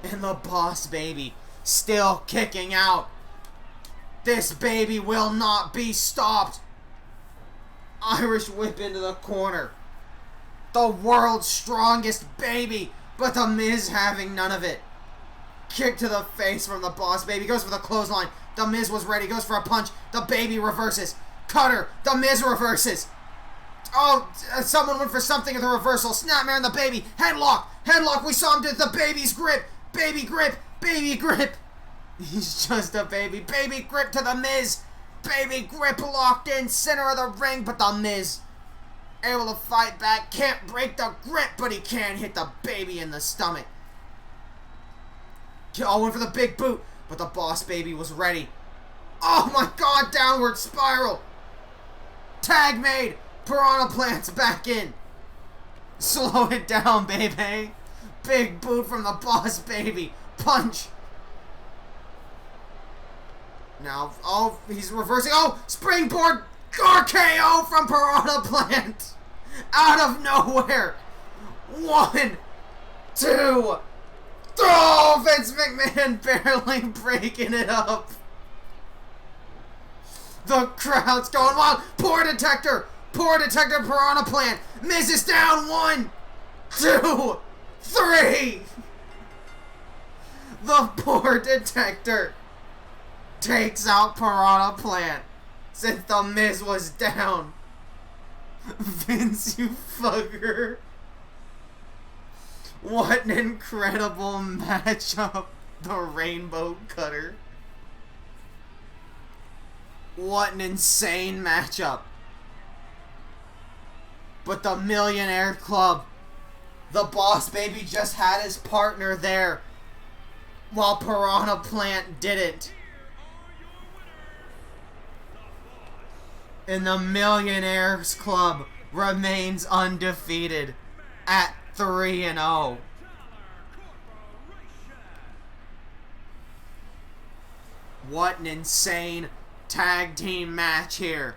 And the Boss Baby still kicking out. This baby will not be stopped. Irish whip into the corner. The world's strongest baby. But The Miz having none of it. Kick to the face from the Boss Baby. Goes for the clothesline. The Miz was ready. Goes for a punch. The baby reverses. Cutter. The Miz reverses. Oh, someone went for something in the reversal. Snapmare and the baby. Headlock. Headlock. We saw him do the baby's grip. Baby grip. Baby grip. He's just a baby. Baby grip to the Miz. Baby grip locked in center of the ring. But the Miz able to fight back. Can't break the grip, but he can hit the baby in the stomach. Oh, went for the big boot. But the Boss Baby was ready. Oh my God, downward spiral. Tag made. Piranha Plant's back in. Slow it down, baby. Big boot from the Boss Baby. Punch. Now, oh, he's reversing. Oh, springboard RKO from Piranha Plant. Out of nowhere. 1, 2. Oh, Vince McMahon barely breaking it up. The crowd's going wild. Poor detector. Poor detector Piranha Plant. Miz is down. 1, 2, 3. The poor detector takes out Piranha Plant since the Miz was down. Vince, you fucker. What an incredible matchup. The Rainbow Cutter. What an insane matchup. But the Millionaire Club, the Boss Baby just had his partner there while Piranha Plant didn't. And the Millionaires Club remains undefeated at 3-0. What an insane tag team match here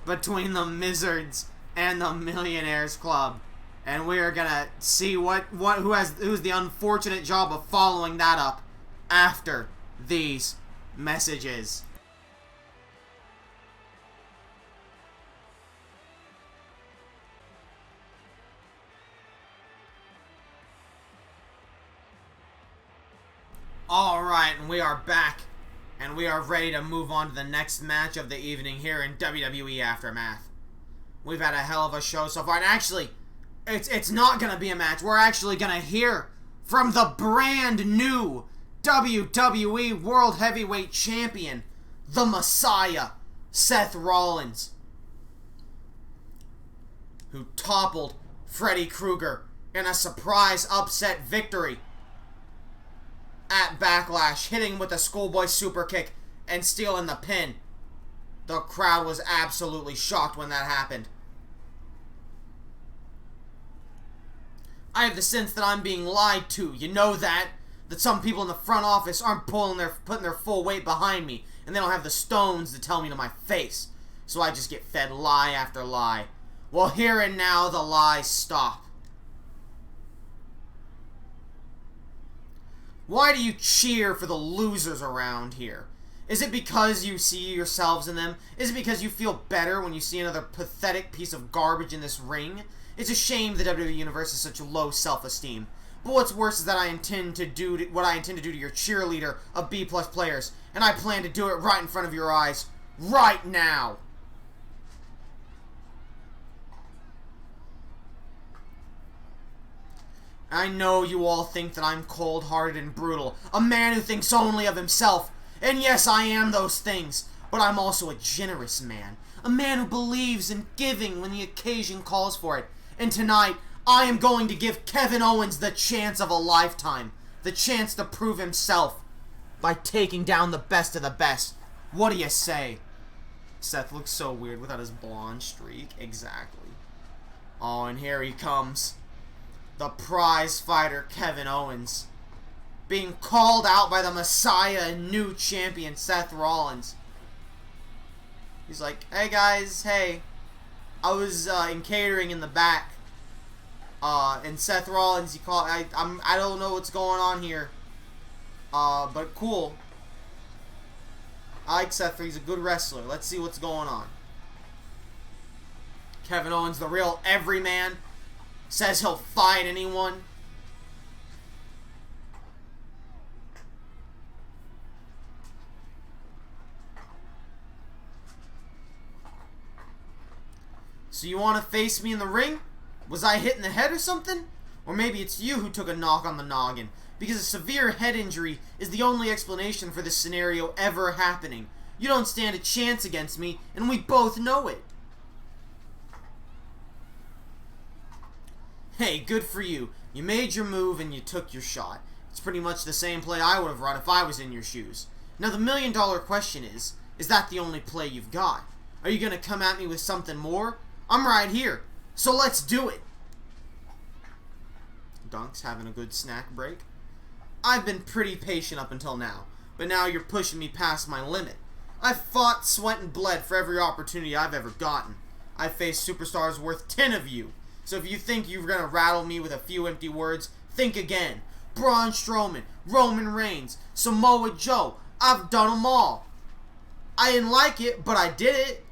between the Mizzards and the Millionaires Club. And we are gonna see who's the unfortunate job of following that up after these messages. Alright, and we are back, and we are ready to move on to the next match of the evening here in WWE Aftermath. We've had a hell of a show so far, and actually, it's not going to be a match. We're actually going to hear from the brand new WWE World Heavyweight Champion, the Messiah, Seth Rollins, who toppled Freddy Krueger in a surprise upset victory at Backlash, hitting with a schoolboy super kick and stealing the pin. The crowd was absolutely shocked when that happened. I have the sense that I'm being lied to. You know that? That some people in the front office aren't putting their full weight behind me, and they don't have the stones to tell me to my face. So I just get fed lie after lie. Well, here and now, the lies stop. Why do you cheer for the losers around here? Is it because you see yourselves in them? Is it because you feel better when you see another pathetic piece of garbage in this ring? It's a shame the WWE Universe has such low self-esteem. But what's worse is that I intend to do what I intend to do to your cheerleader of B+ players, and I plan to do it right in front of your eyes, right now. I know you all think that I'm cold-hearted and brutal, a man who thinks only of himself. And yes, I am those things, but I'm also a generous man. A man who believes in giving when the occasion calls for it. And tonight, I am going to give Kevin Owens the chance of a lifetime. The chance to prove himself by taking down the best of the best. What do you say? Seth looks so weird without his blonde streak. Exactly. Oh, and here he comes. The prize fighter, Kevin Owens. Being called out by the Messiah and new champion, Seth Rollins. He's like, hey guys, hey. I was in catering in the back. And Seth Rollins, he called. I don't know what's going on here. But cool. I like Seth. He's a good wrestler. Let's see what's going on. Kevin Owens, the real everyman, says he'll fight anyone. So you want to face me in the ring? Was I hit in the head or something? Or maybe it's you who took a knock on the noggin. Because a severe head injury is the only explanation for this scenario ever happening. You don't stand a chance against me, and we both know it. Hey, good for you. You made your move and you took your shot. It's pretty much the same play I would have run if I was in your shoes. Now the $1,000,000 question is that the only play you've got? Are you going to come at me with something more? I'm right here. So let's do it. Dunk's having a good snack break. I've been pretty patient up until now, but now you're pushing me past my limit. I've fought, sweat, and bled for every opportunity I've ever gotten. I've faced superstars worth 10 of you. So if you think you're going to rattle me with a few empty words, think again. Braun Strowman, Roman Reigns, Samoa Joe. I've done them all. I didn't like it, but I did it.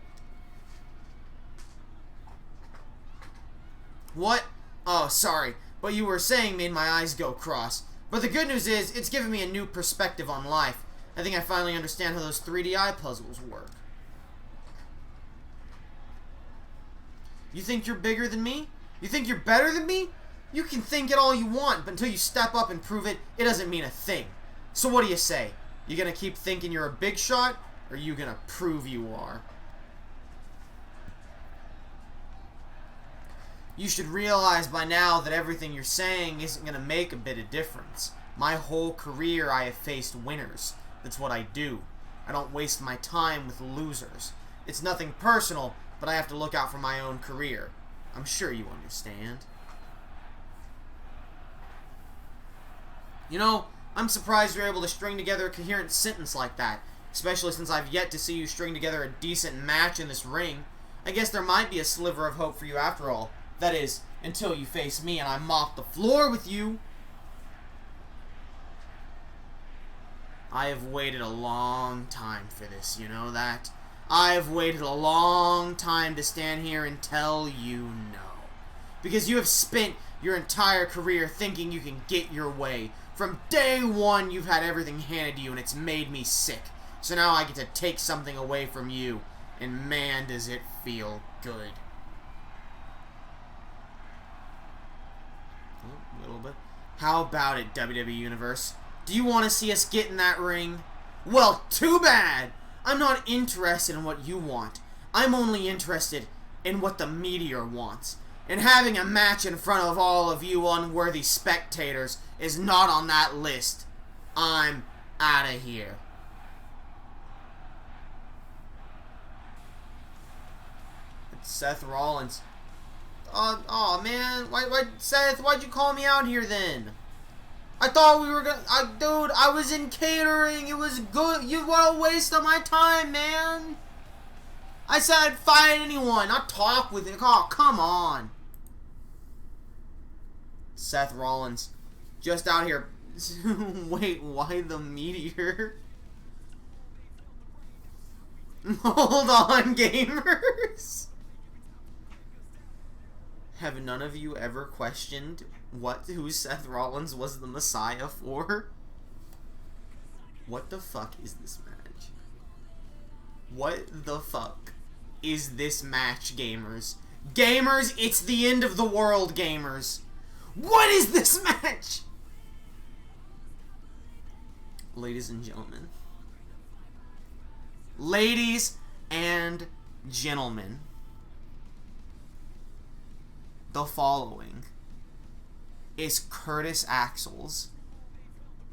What? Oh, sorry. What you were saying made my eyes go cross. But the good news is, it's given me a new perspective on life. I think I finally understand how those 3D eye puzzles work. You think you're bigger than me? You think you're better than me? You can think it all you want, but until you step up and prove it, it doesn't mean a thing. So what do you say? You gonna keep thinking you're a big shot, or are you gonna prove you are? You should realize by now that everything you're saying isn't going to make a bit of difference. My whole career I have faced winners. That's what I do. I don't waste my time with losers. It's nothing personal, but I have to look out for my own career. I'm sure you understand. You know, I'm surprised you're able to string together a coherent sentence like that, especially since I've yet to see you string together a decent match in this ring. I guess there might be a sliver of hope for you after all. That is, until you face me and I mop the floor with you. I have waited a long time for this, you know that? I have waited a long time to stand here and tell you no. Because you have spent your entire career thinking you can get your way. From day one, you've had everything handed to you and it's made me sick. So now I get to take something away from you. And man, does it feel good. A little bit. How about it, WWE Universe? Do you want to see us get in that ring? Well, too bad! I'm not interested in what you want. I'm only interested in what the meteor wants. And having a match in front of all of you unworthy spectators is not on that list. I'm out of here. It's Seth Rollins. Oh man, why, Seth, why'd you call me out here then? I thought we were gonna, dude, I was in catering, it was good, what a waste of my time, man. I said I'd fight anyone, not talk with it, oh, come on. Seth Rollins, just out here, wait, why the meteor? Hold on, gamers. Have none of you ever questioned who Seth Rollins was the Messiah for? What the fuck is this match? What the fuck is this match, gamers? Gamers, it's the end of the world, gamers. What is this match? Ladies and gentlemen. Ladies and gentlemen. The following is Curtis Axel's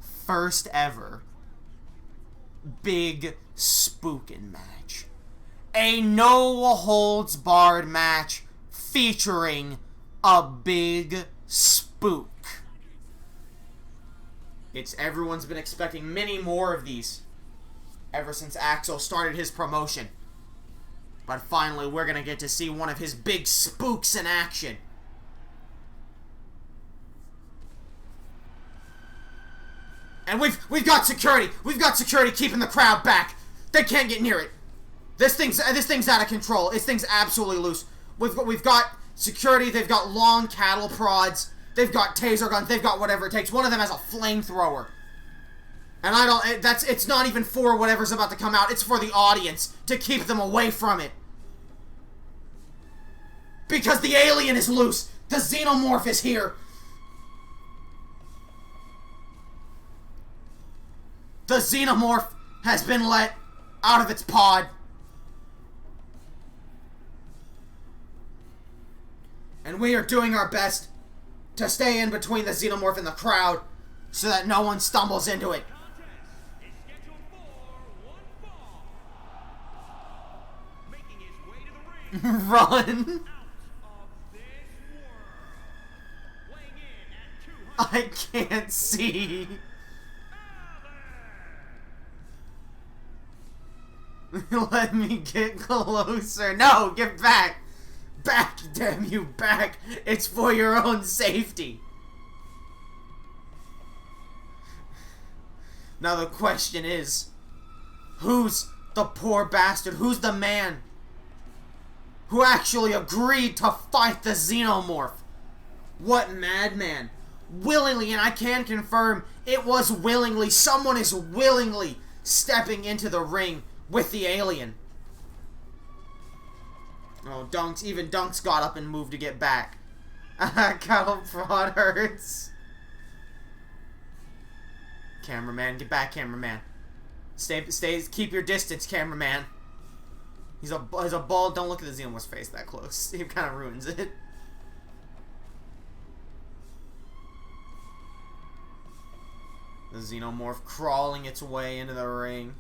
first ever big spookin' match. A no-holds-barred match featuring a big spook. Everyone's been expecting many more of these ever since Axel started his promotion. But finally, we're gonna get to see one of his big spooks in action. And we've got security. We've got security keeping the crowd back. They can't get near it. This thing's out of control. This thing's absolutely loose. We've got security. They've got long cattle prods. They've got taser guns. They've got whatever it takes. One of them has a flamethrower. And it's not even for whatever's about to come out. It's for the audience to keep them away from it. Because the alien is loose. The xenomorph is here. The xenomorph has been let out of its pod. And we are doing our best to stay in between the xenomorph and the crowd so that no one stumbles into it. Run! I can't see. Let me get closer. No, get back. Back, damn you, back. It's for your own safety. Now the question is, who's the poor bastard? Who's the man who actually agreed to fight the xenomorph? What madman? Willingly, and I can confirm it was willingly. Someone is willingly stepping into the ring with the alien. Oh, even Dunks got up and moved to get back. Cattle prod hurts. Cameraman, get back, cameraman. Keep your distance, cameraman. He's a ball. Don't look at the xenomorph's face that close. It kind of ruins it. The xenomorph crawling its way into the ring.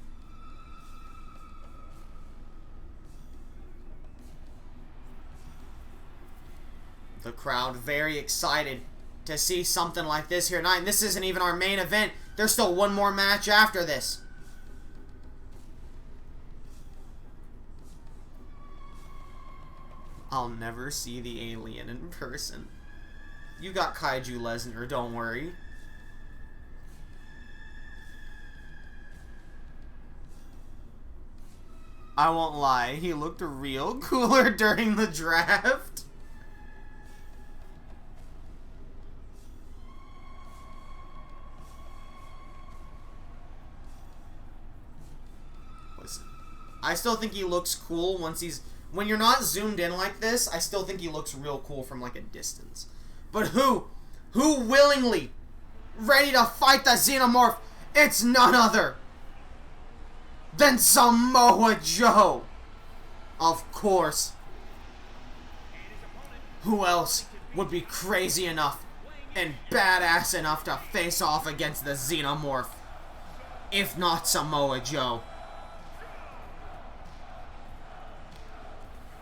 The crowd very excited to see something like this here tonight. And this isn't even our main event. There's still one more match after this. I'll never see the alien in person. You got Kaiju Lesnar, don't worry. I won't lie, he looked real cooler during the draft. Listen, I still think he looks cool when you're not zoomed in like this. I still think he looks real cool from like a distance. But who willingly ready to fight the xenomorph? It's none other than Samoa Joe. Of course. Who else would be crazy enough and badass enough to face off against the xenomorph if not Samoa Joe?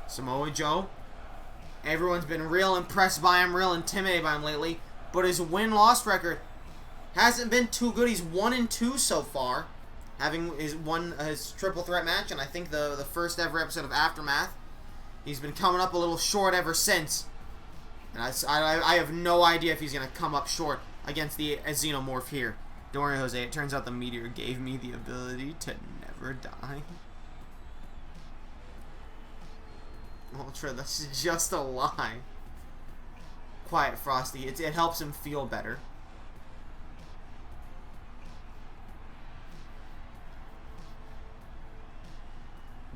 Samoa Joe, everyone's been real impressed by him, real intimidated by him lately, but his win-loss record hasn't been too good. He's 1-2 so far, having his triple threat match, and I think the first ever episode of Aftermath. He's been coming up a little short ever since, and I have no idea if he's going to come up short against the xenomorph here. Don't worry, Jose, it turns out the meteor gave me the ability to never die. Ultra, that's just a lie. quiet, Frosty. It helps him feel better.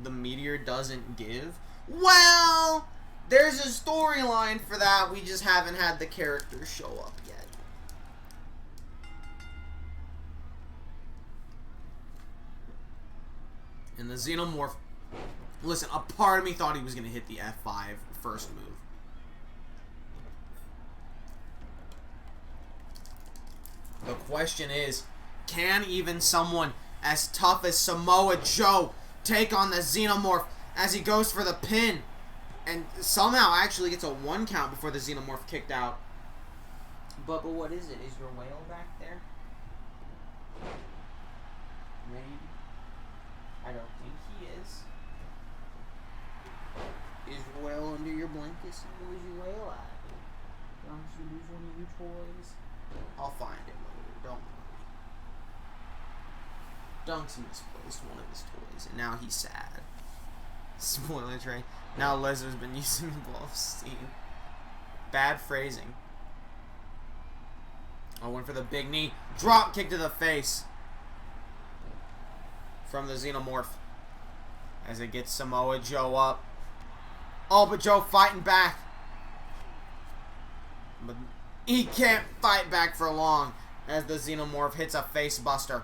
The meteor doesn't give? Well, there's a storyline for that. We just haven't had the characters show up yet. And the Xenomorph... Listen, a part of me thought he was going to hit the F5 first move. The question is, can even someone as tough as Samoa Joe take on the Xenomorph as he goes for the pin? And somehow actually gets a 1 count before the Xenomorph kicked out. But what is it? Is your whale back there? Maybe. I don't think he is. Is your whale under your blanket? Where's your whale at? Don't you lose one of your toys? I'll find it later. Don't worry. Dunk's misplaced one of his toys, and now he's sad. Spoiler train. Now Lesnar's been using the ball of steam. Bad phrasing. I went for the big knee. Drop kick to the face. From the Xenomorph. As it gets Samoa Joe up. Oh, but Joe fighting back. But he can't fight back for long. As the Xenomorph hits a face buster.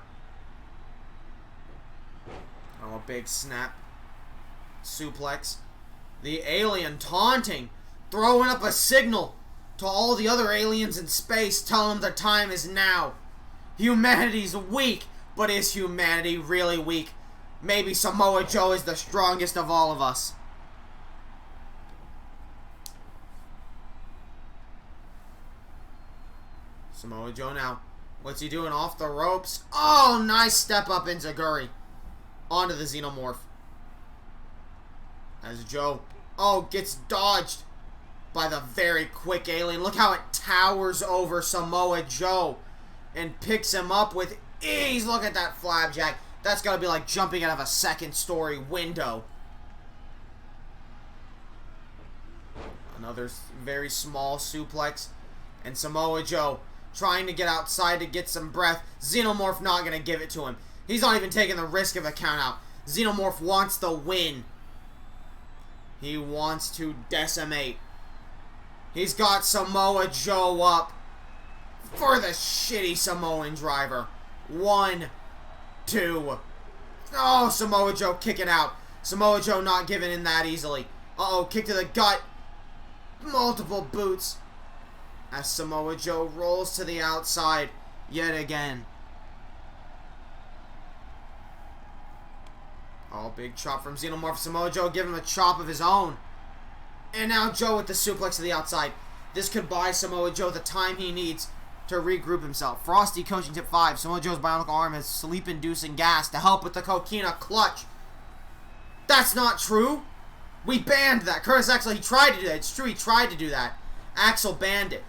Oh, a big snap. Suplex. The alien taunting. Throwing up a signal to all the other aliens in space, telling them the time is now. Humanity's weak, but is humanity really weak? Maybe Samoa Joe is the strongest of all of us. Samoa Joe now. What's he doing? Off the ropes. Oh, nice step up into Guri. Onto the Xenomorph. As Joe, gets dodged by the very quick alien. Look how it towers over Samoa Joe and picks him up with ease. Look at that flapjack. That's got to be like jumping out of a second-story window. Another very small suplex. And Samoa Joe trying to get outside to get some breath. Xenomorph not going to give it to him. He's not even taking the risk of a countout. Xenomorph wants the win. He wants to decimate. He's got Samoa Joe up for the shitty Samoan driver. 1, 2. Oh, Samoa Joe kicking out. Samoa Joe not giving in that easily. Uh-oh, kick to the gut. Multiple boots. As Samoa Joe rolls to the outside yet again. Oh, big chop from Xenomorph. Samoa Joe giving him a chop of his own. And now Joe with the suplex to the outside. This could buy Samoa Joe the time he needs to regroup himself. Frosty coaching tip 5. Samoa Joe's bionic arm has sleep-inducing gas to help with the coquina clutch. That's not true. We banned that. Curtis Axel, he tried to do that. It's true, he tried to do that. Axel banned it.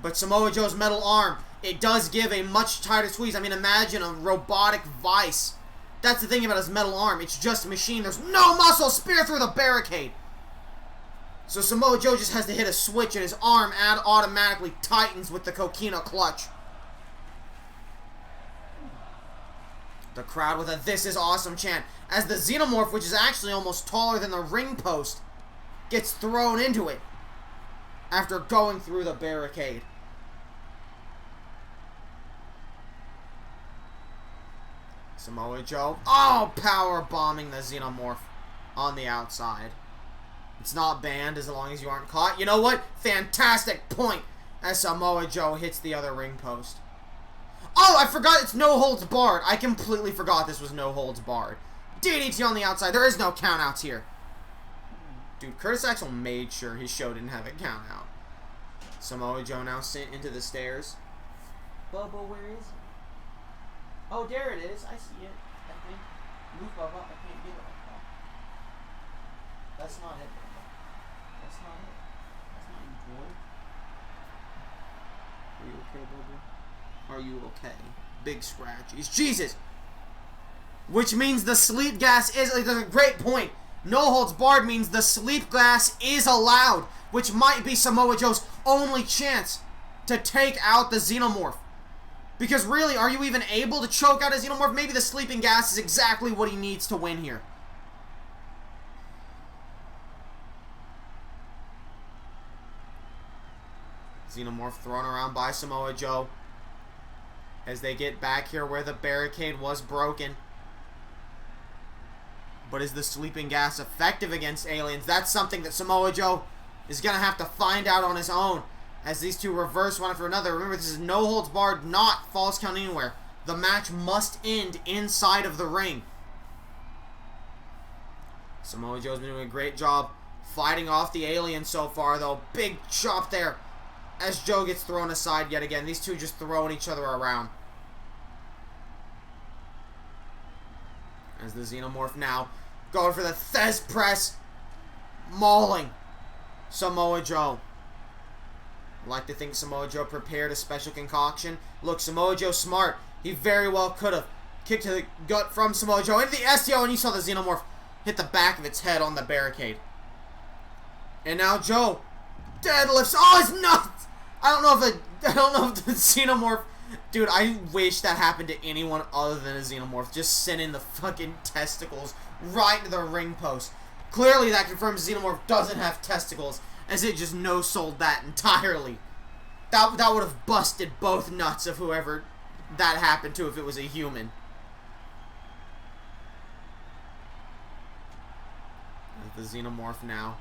But Samoa Joe's metal arm, it does give a much tighter squeeze. I mean, imagine a robotic vice. That's the thing about his metal arm. It's just a machine. There's no muscle. Spear through the barricade. So Samoa Joe just has to hit a switch and his arm automatically tightens with the coquina clutch. The crowd with a "This is awesome" chant as the Xenomorph, which is actually almost taller than the ring post, gets thrown into it after going through the barricade. Samoa Joe, power bombing the Xenomorph on the outside. It's not banned as long as you aren't caught. You know what? Fantastic point as Samoa Joe hits the other ring post. Oh, I forgot it's no holds barred. I completely forgot this was no holds barred. DDT on the outside. There is no countouts here. Dude, Curtis Axel made sure his show didn't have a countout. Samoa Joe now sent into the stairs. Bubba, where is he? Oh, there it is. I see it. I think. Move, Bubba. I can't get it like that. That's not it, Bubba. That's not it. That's not you, boy. Are you okay, Bubba? Are you okay? Big scratchies. Jesus! Which means the sleep gas is... Like, that's a great point. No holds barred means the sleep gas is allowed which might be Samoa Joe's only chance to take out the Xenomorph. Because really, are you even able to choke out a Xenomorph? Maybe the sleeping gas is exactly what he needs to win here. Xenomorph thrown around by Samoa Joe as they get back here where the barricade was broken. But is the sleeping gas effective against aliens? That's something that Samoa Joe is going to have to find out on his own as these two reverse one after another. Remember, this is no holds barred, not falls count anywhere. The match must end inside of the ring. Samoa Joe's been doing a great job fighting off the aliens so far, though. Big chop there as Joe gets thrown aside yet again. These two just throwing each other around. As the Xenomorph now going for the Thez press, mauling Samoa Joe. I'd like to think Samoa Joe prepared a special concoction. Look, Samoa Joe smart. He very well could have kicked to the gut from Samoa Joe into the STO, and you saw the Xenomorph hit the back of its head on the barricade. And now Joe deadlifts. Oh, it's nuts! I don't know if the Xenomorph. Dude, I wish that happened to anyone other than a Xenomorph. Just sending the fucking testicles right into the ring post. Clearly that confirms Xenomorph doesn't have testicles, as it just no-sold that entirely. That would have busted both nuts of whoever that happened to if it was a human. The Xenomorph now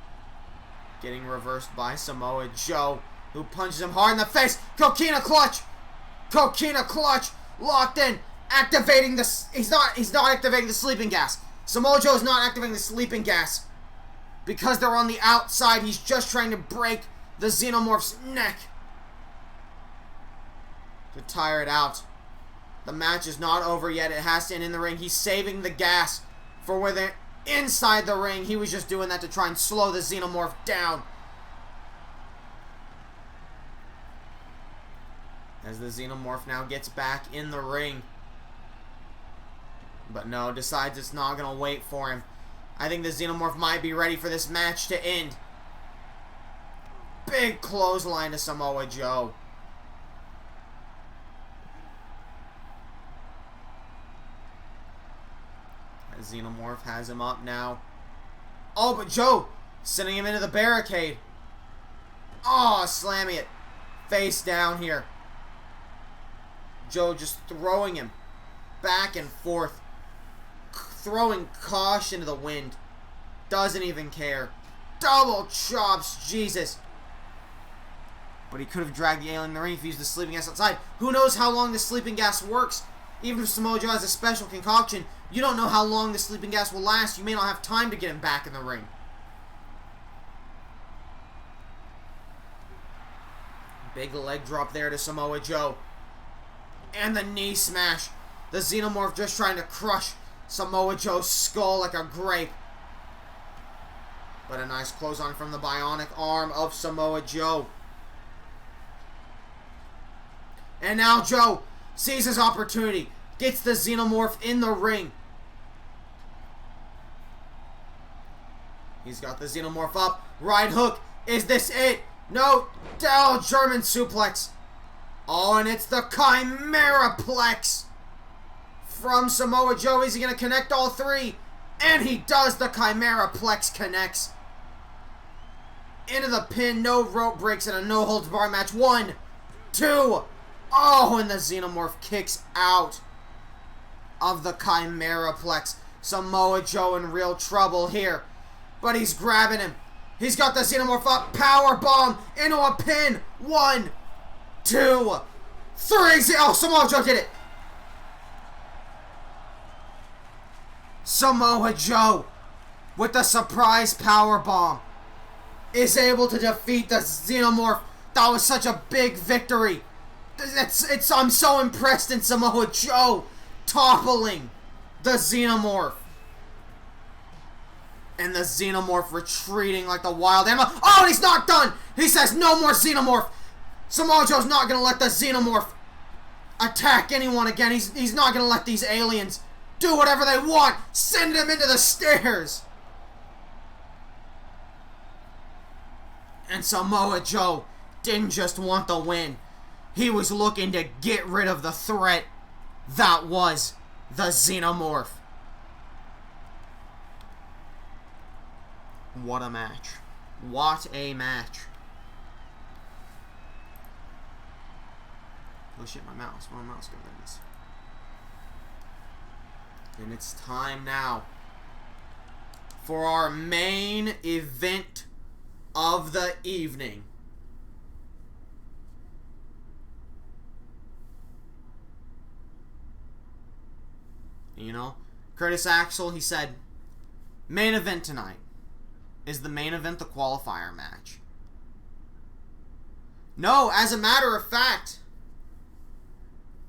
getting reversed by Samoa Joe, who punches him hard in the face. Coquina clutch! Coquina clutch! Locked in! Activating the... He's not activating the sleeping gas. Samoa Joe is not activating the sleeping gas. Because they're on the outside, he's just trying to break the Xenomorph's neck. To tire it out. The match is not over yet. It has to end in the ring. He's saving the gas for where they're inside the ring. He was just doing that to try and slow the Xenomorph down. As the Xenomorph now gets back in the ring. But no, decides it's not going to wait for him. I think the Xenomorph might be ready for this match to end. Big clothesline to Samoa Joe. As Xenomorph has him up now. Oh, but Joe sending him into the barricade. Oh, slamming it face down here. Joe just throwing him back and forth. Throwing caution to the wind. Doesn't even care. Double chops, Jesus. But he could have dragged the alien in the ring if he used the sleeping gas outside. Who knows how long the sleeping gas works? Even if Samoa Joe has a special concoction, you don't know how long the sleeping gas will last. You may not have time to get him back in the ring. Big leg drop there to Samoa Joe. And the knee smash. The Xenomorph just trying to crush Samoa Joe's skull like a grape. But a nice clothesline from the bionic arm of Samoa Joe. And now Joe sees his opportunity. Gets the Xenomorph in the ring. He's got the Xenomorph up. Right hook. Is this it? No. Down German suplex. Oh, and it's the Chimeraplex from Samoa Joe. Is he going to connect all three? And he does. The Chimeraplex connects. Into the pin. No rope breaks in a no-holds-barred match. 1, 2. Oh, and the Xenomorph kicks out of the Chimeraplex. Samoa Joe in real trouble here. But he's grabbing him. He's got the Xenomorph up. Power bomb into a pin. 1, 2, 3. Oh, Samoa Joe did it. Samoa Joe, with the surprise power bomb, is able to defeat the Xenomorph. That was such a big victory. I'm so impressed in Samoa Joe toppling the Xenomorph. And the Xenomorph retreating like the wild animal. Oh, and he's not done. He says no more Xenomorph. Samoa Joe's not going to let the Xenomorph attack anyone again. He's not going to let these aliens do whatever they want. Send them into the stairs. And Samoa Joe didn't just want the win. He was looking to get rid of the threat that was the Xenomorph. What a match. What a match. Oh shit, my mouse. Where my mouse go? There it is. And it's time now for our main event of the evening. You know, Curtis Axel, he said, main event tonight. Is the main event the qualifier match? No, as a matter of fact,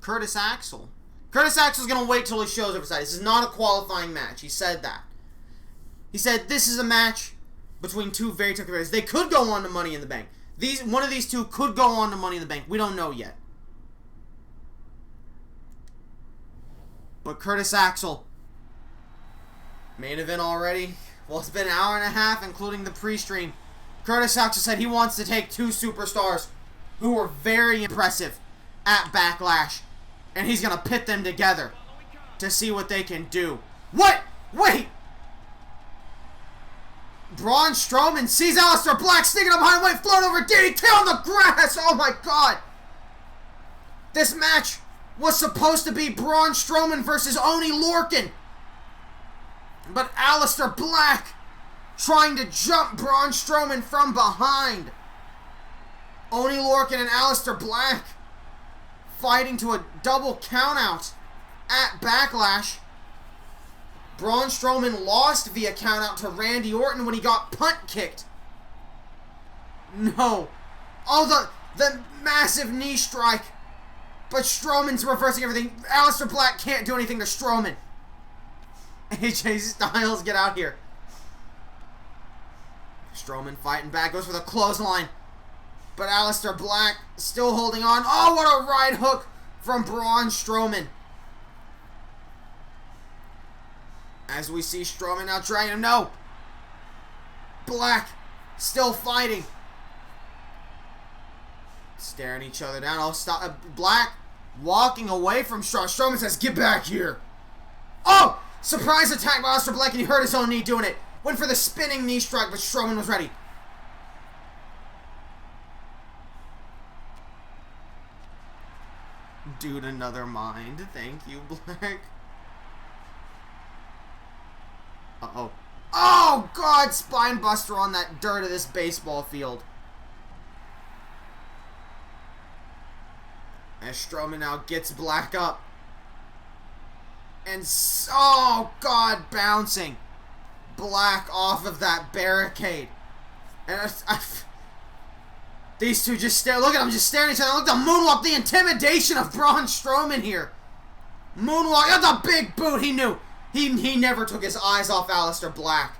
Curtis Axel's going to wait till his show's over. This is not a qualifying match. He said that. He said this is a match between two very tough competitors. They could go on to Money in the Bank. One of these two could go on to Money in the Bank. We don't know yet. But Curtis Axel, main event already. Well, it's been an hour and a half, including the pre-stream. Curtis Axel said he wants to take two superstars who were very impressive at Backlash, and he's going to pit them together to see what they can do. What? Wait! Braun Strowman sees Aleister Black sneaking up behind White, float over DDT on the grass! Oh my god! This match was supposed to be Braun Strowman versus Oney Lorcan. But Aleister Black trying to jump Braun Strowman from behind. Oney Lorcan and Aleister Black fighting to a double countout at Backlash. Braun Strowman lost via countout to Randy Orton when he got punt kicked. No. Oh, the massive knee strike. But Strowman's reversing everything. Aleister Black can't do anything to Strowman. AJ Styles, get out here. Strowman fighting back, goes for the clothesline. But Aleister Black still holding on. Oh, what a right hook from Braun Strowman. As we see Strowman now trying him. No. Black still fighting. Staring each other down. Oh, stop. Black walking away from Strowman. Strowman says, get back here. Oh! Surprise attack by Aleister Black, and he hurt his own knee doing it. Went for the spinning knee strike, but Strowman was ready. Dude, another mind. Thank you, Black. Uh-oh. Oh, God! Spine buster on that dirt of this baseball field. As Strowman now gets Black up. And oh god, bouncing Black off of that barricade. And these two just stare. Look at them just staring at each other. Look at the moonwalk, the intimidation of Braun Strowman here. Moonwalk, that's a big boot. He knew. He never took his eyes off Aleister Black.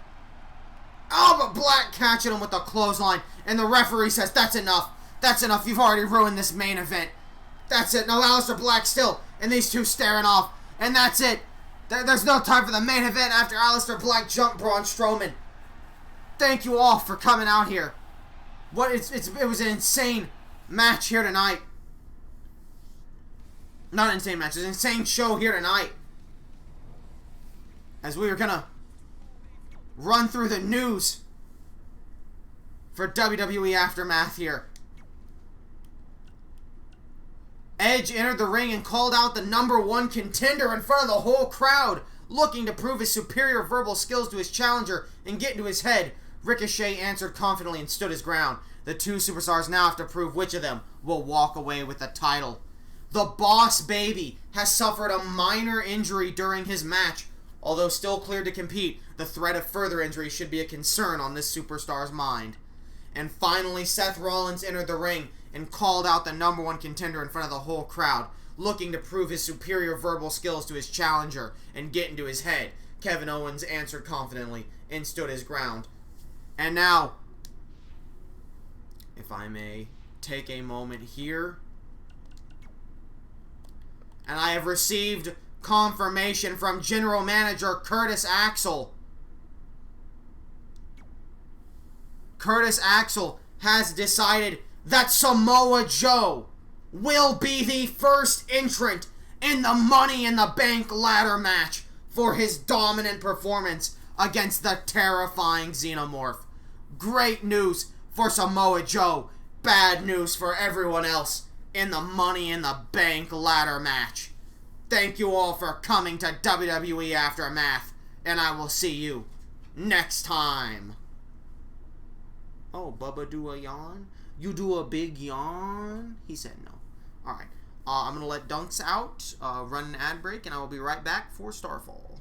Oh, but Black catching him with the clothesline. And the referee says, that's enough. That's enough. You've already ruined this main event. That's it. No, Aleister Black still. And these two staring off. And that's it. There's no time for the main event after Aleister Black jumped Braun Strowman. Thank you all for coming out here. It was an insane match here tonight. Not an insane match. It was an insane show here tonight. As we were gonna run through the news for WWE Aftermath here. Edge entered the ring and called out the #1 contender in front of the whole crowd, looking to prove his superior verbal skills to his challenger and get into his head. Ricochet answered confidently and stood his ground. The two superstars now have to prove which of them will walk away with the title. The Boss Baby has suffered a minor injury during his match. Although still cleared to compete, the threat of further injury should be a concern on this superstar's mind. And finally, Seth Rollins entered the ring and called out the #1 contender in front of the whole crowd, looking to prove his superior verbal skills to his challenger and get into his head. Kevin Owens answered confidently and stood his ground. And now, if I may take a moment here, and I have received confirmation from General Manager Curtis Axel. Curtis Axel has decided that Samoa Joe will be the first entrant in the Money in the Bank ladder match for his dominant performance against the terrifying Xenomorph. Great news for Samoa Joe. Bad news for everyone else in the Money in the Bank ladder match. Thank you all for coming to WWE Aftermath, and I will see you next time. Oh, Bubba do a yawn? You do a big yawn? He said no. Alright, I'm going to let Dunks out, run an ad break, and I will be right back for Starfall.